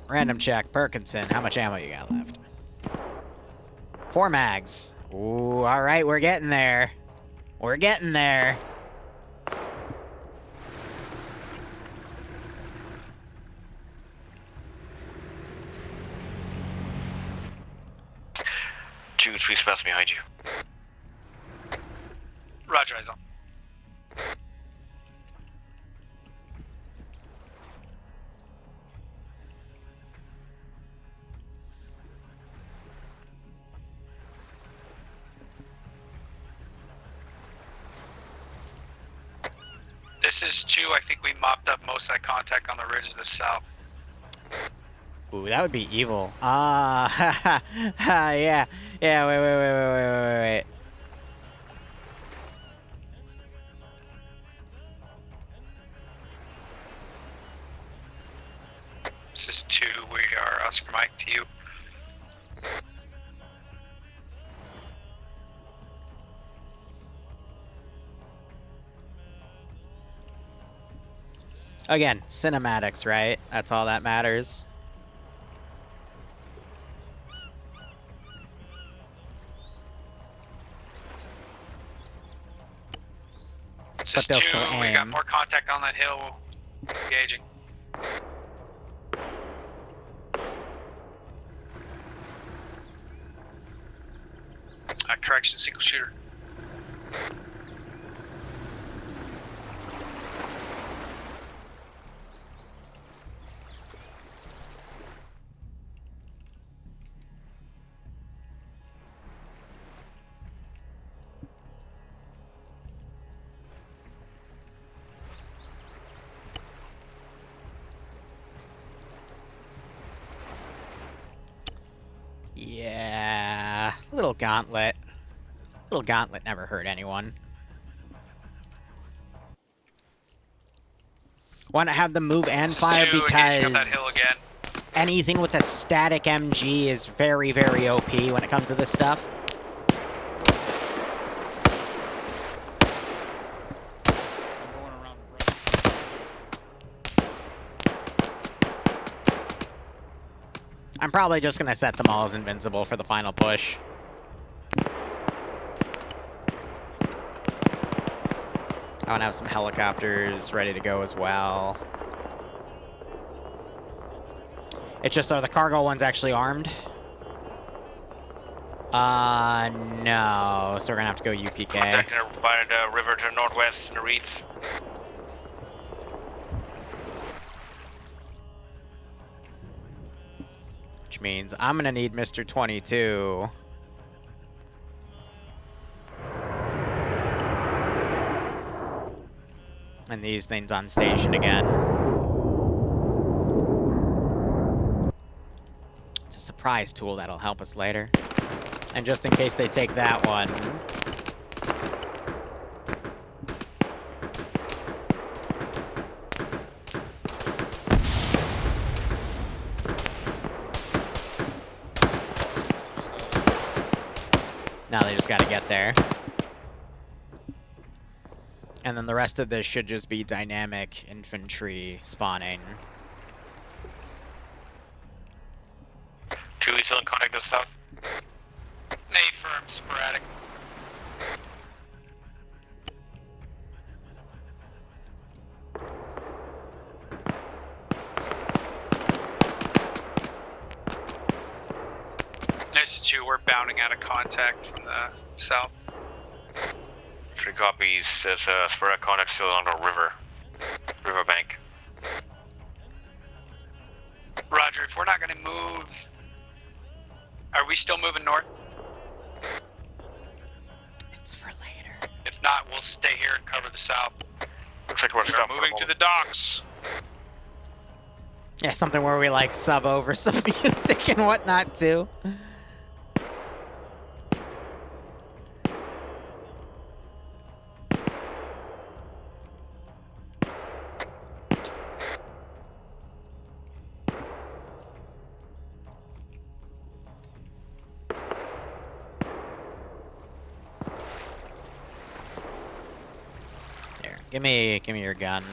Random check. Perkinson, how much ammo you got left? 4 mags. Ooh, alright, we're getting there. We're getting there. Two, 3 spots behind you. Roger, eyes on. This is 2. I think we mopped up most of that contact on the ridge to the south. Ooh, that would be evil. Ah, yeah. Yeah, wait. This is 2. We are Oscar Mike to you. Again, cinematics, right? That's all that matters. This But is they'll 2. still We got aim. more contact on that hill. Engaging. Correction, single shooter. Yeah, little gauntlet. Little gauntlet never hurt anyone. Want to have them move and fire because anything with a static MG is very, very OP when it comes to this stuff. I'm probably just going to set them all as invincible for the final push. I want to have some helicopters ready to go as well. It's just, are the cargo ones actually armed? No. So we're going to have to go UPK. Contacting by the river to northwest in the reeds. Which means I'm going to need Mr. 22. And these things on station again. It's a surprise tool that'll help us later. And just in case they take that one. Now they just gotta get there. And then the rest of this should just be dynamic infantry spawning. 2, still in contact to the south. Nay, firm, sporadic. This is 2. We're bounding out of contact from the south. 3 copies. There's a sporadic contact still on the riverbank. Roger, if we're not going to move, are we still moving north? It's for later. If not, we'll stay here and cover the south. Looks like we're moving to the docks. Yeah, something where we like sub over some music and whatnot too. Give me your gun.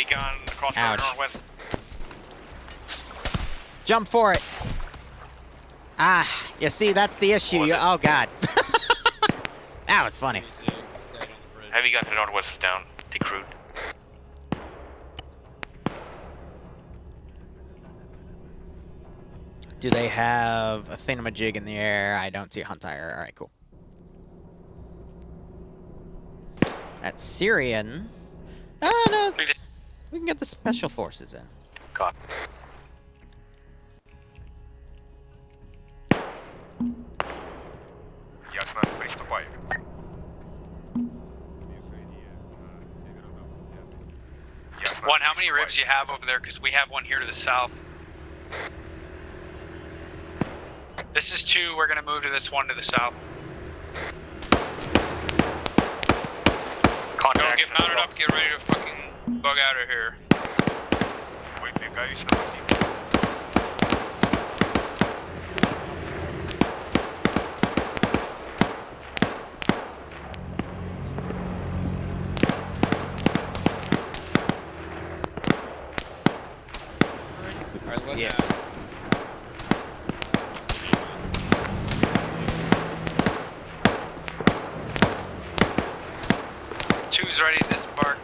Recon across the Ouch. northwest. Jump for it. Ah, you see, that's the issue. Oh, God. That was funny. Heavy gun to the northwest is down. Take route. Do they have a thingamajig in the air? I don't see a hunt tire. All right, cool. That's Syrian. Oh, no, we can get the special forces in. Caught. Ясно, приступаем. One, how many ribs you have over there? Because we have one here to the south. This is 2. We're gonna move to this one to the south. Go, get mounted up. Get ready to fucking bug out of here. Выдвигаюсь на позицию. Yeah. Two's ready to disembark.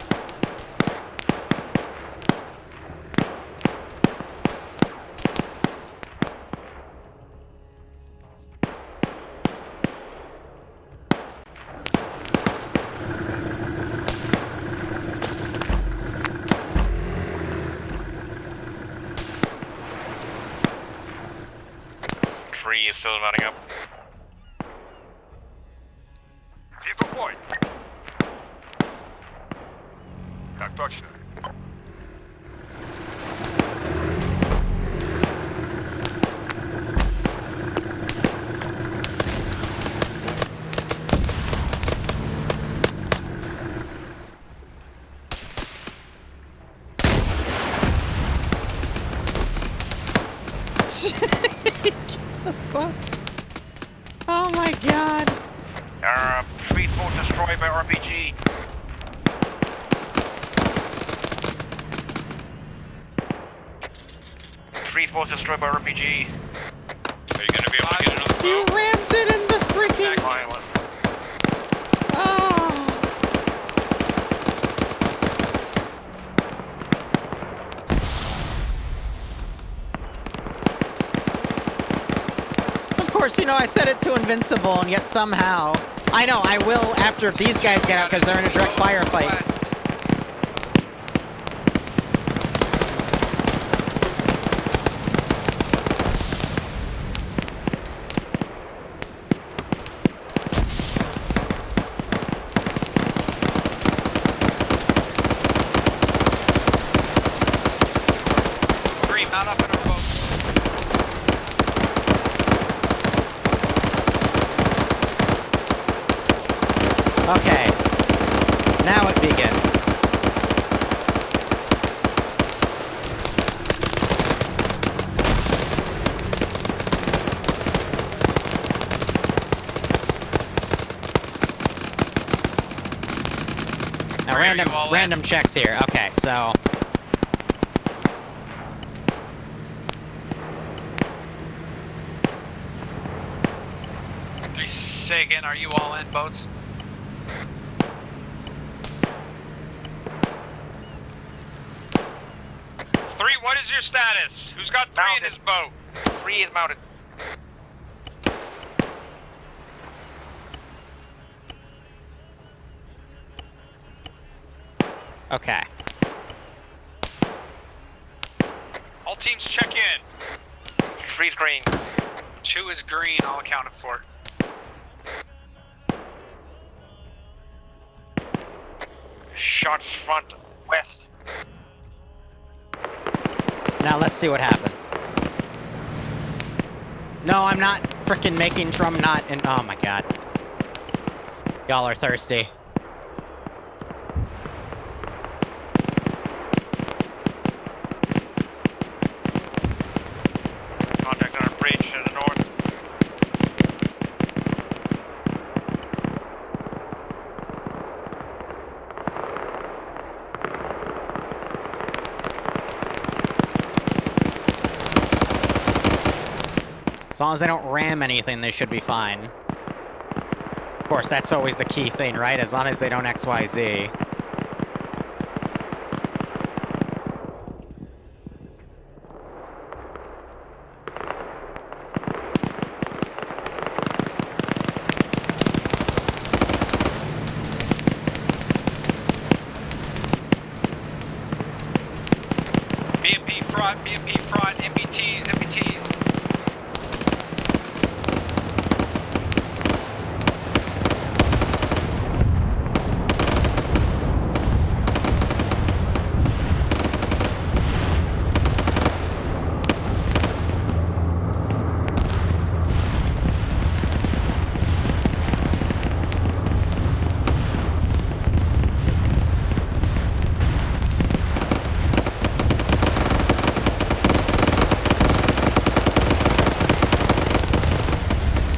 Three is still mounting up. Веду бой. Так точно. Oh my god. Three boats destroyed by RPG. Three boats destroyed by RPG. Are you gonna be able to get it on the boat? You rammed it in the freaking... Oh. Of course, you know, I set it to invincible, and yet somehow... I know, I will after these guys get out, because they're in a direct firefight. Green, not up in our boat. Okay. Now it begins. Now random checks here. Okay, so Say again, are you all in boats? Three, what is your status? Who's got 3 in his boat? 3 is mounted. okay. All teams check in. 3's green. 2 is green, all accounted for. Shots front west. Now let's see what happens. No, I'm not frickin' making Trump not in. Oh my god. Y'all are thirsty. Contact on our bridge to the north. As long as they don't ram anything, they should be fine. Of course, that's always the key thing, right? As long as they don't XYZ. BMP fraud, MBTs.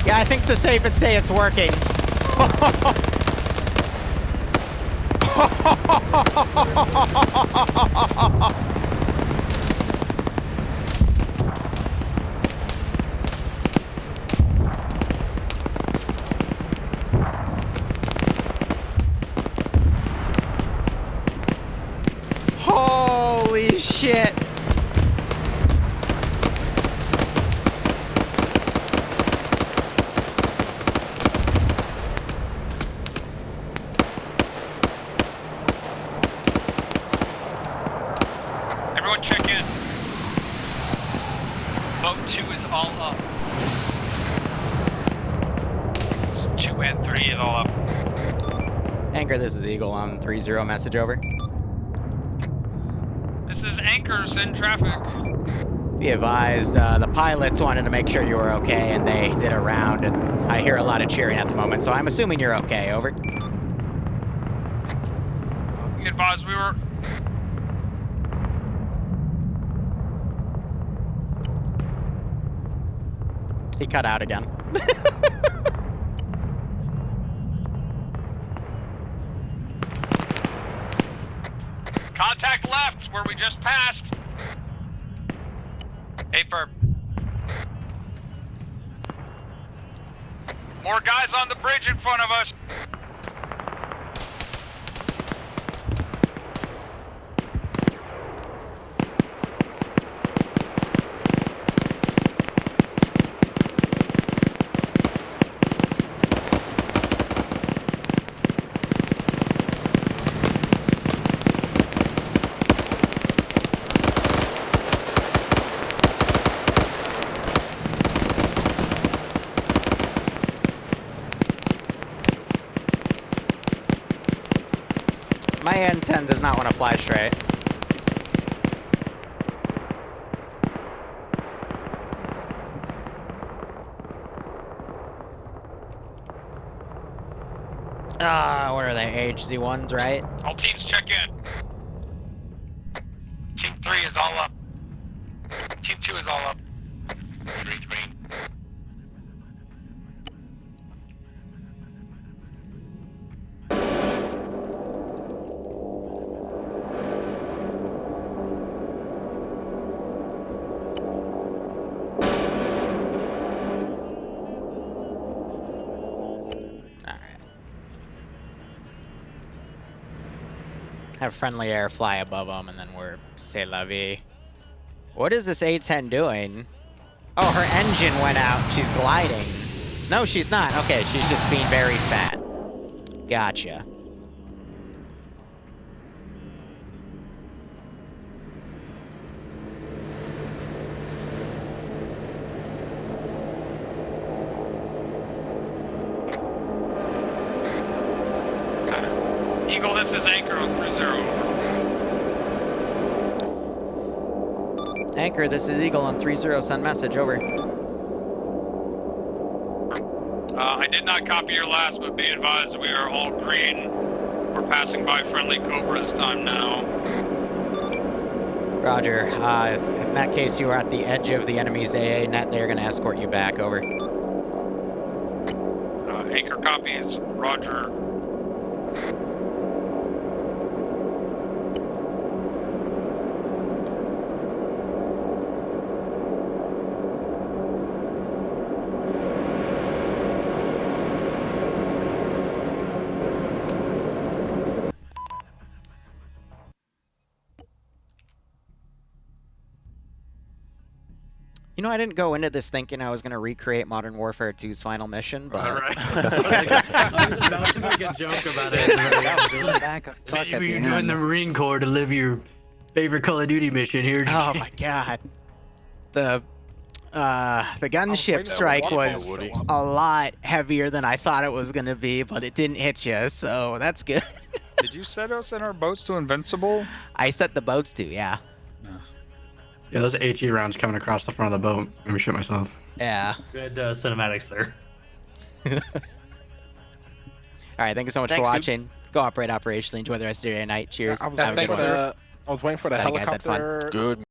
Yeah, I think to safe and say it's working. Holy shit. Everyone check in. Boat 2 is all up. 2 and 3 is all up. Anchor, this is Eagle on 3-0, message over. This is Anchors in traffic. Be advised, the pilots wanted to make sure you were okay, and they did a round, and I hear a lot of cheering at the moment, so I'm assuming you're okay, over. Be advised, we were... He cut out again. Contact left, where we just passed. Hey, firm. More guys on the bridge in front of us. My N10 does not want to fly straight. What are they? HZ1s, right? All teams check in. Team 3 is all up. Team 2 is all up. 3 green. Have friendly air fly above them, and then we're c'est la vie. What is this A-10 doing? Oh, her engine went out. She's gliding. No, she's not. Okay, she's just being very fat. Gotcha. Eagle, this is Anchor on 3-0. Anchor, this is Eagle on 3-0. Send message, over. I did not copy your last, but be advised we are all green. We're passing by friendly Cobra's time now. Roger. In that case, you are at the edge of the enemy's AA net. They're going to escort you back, over. Anchor copies. Roger. You know, I didn't go into this thinking I was going to recreate Modern Warfare 2's final mission, but... Alright. I was about to make a joke about it. Maybe you join the Marine Corps to live your favorite Call of Duty mission here. Oh my god. The gunship strike was a lot heavier than I thought it was going to be, but it didn't hit you, so that's good. Did you set us and our boats to invincible? I set the boats to, yeah. Yeah, those HE rounds coming across the front of the boat. Let me shoot myself. Yeah. Good cinematics there. Alright, thank you so much for watching. Go operate operationally. Enjoy the rest of your day and night. Cheers. I was waiting for the Glad you guys had fun. helicopter. Good.